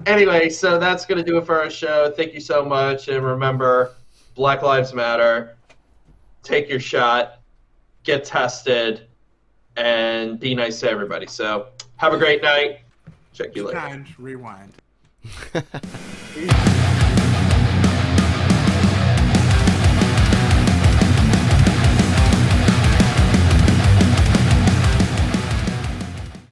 S2: Anyway, so that's going to do it for our show. Thank you so much. And remember, Black Lives Matter. Take your shot. Get tested. And be nice to everybody. So have a great night. Check you later.
S3: Rewind.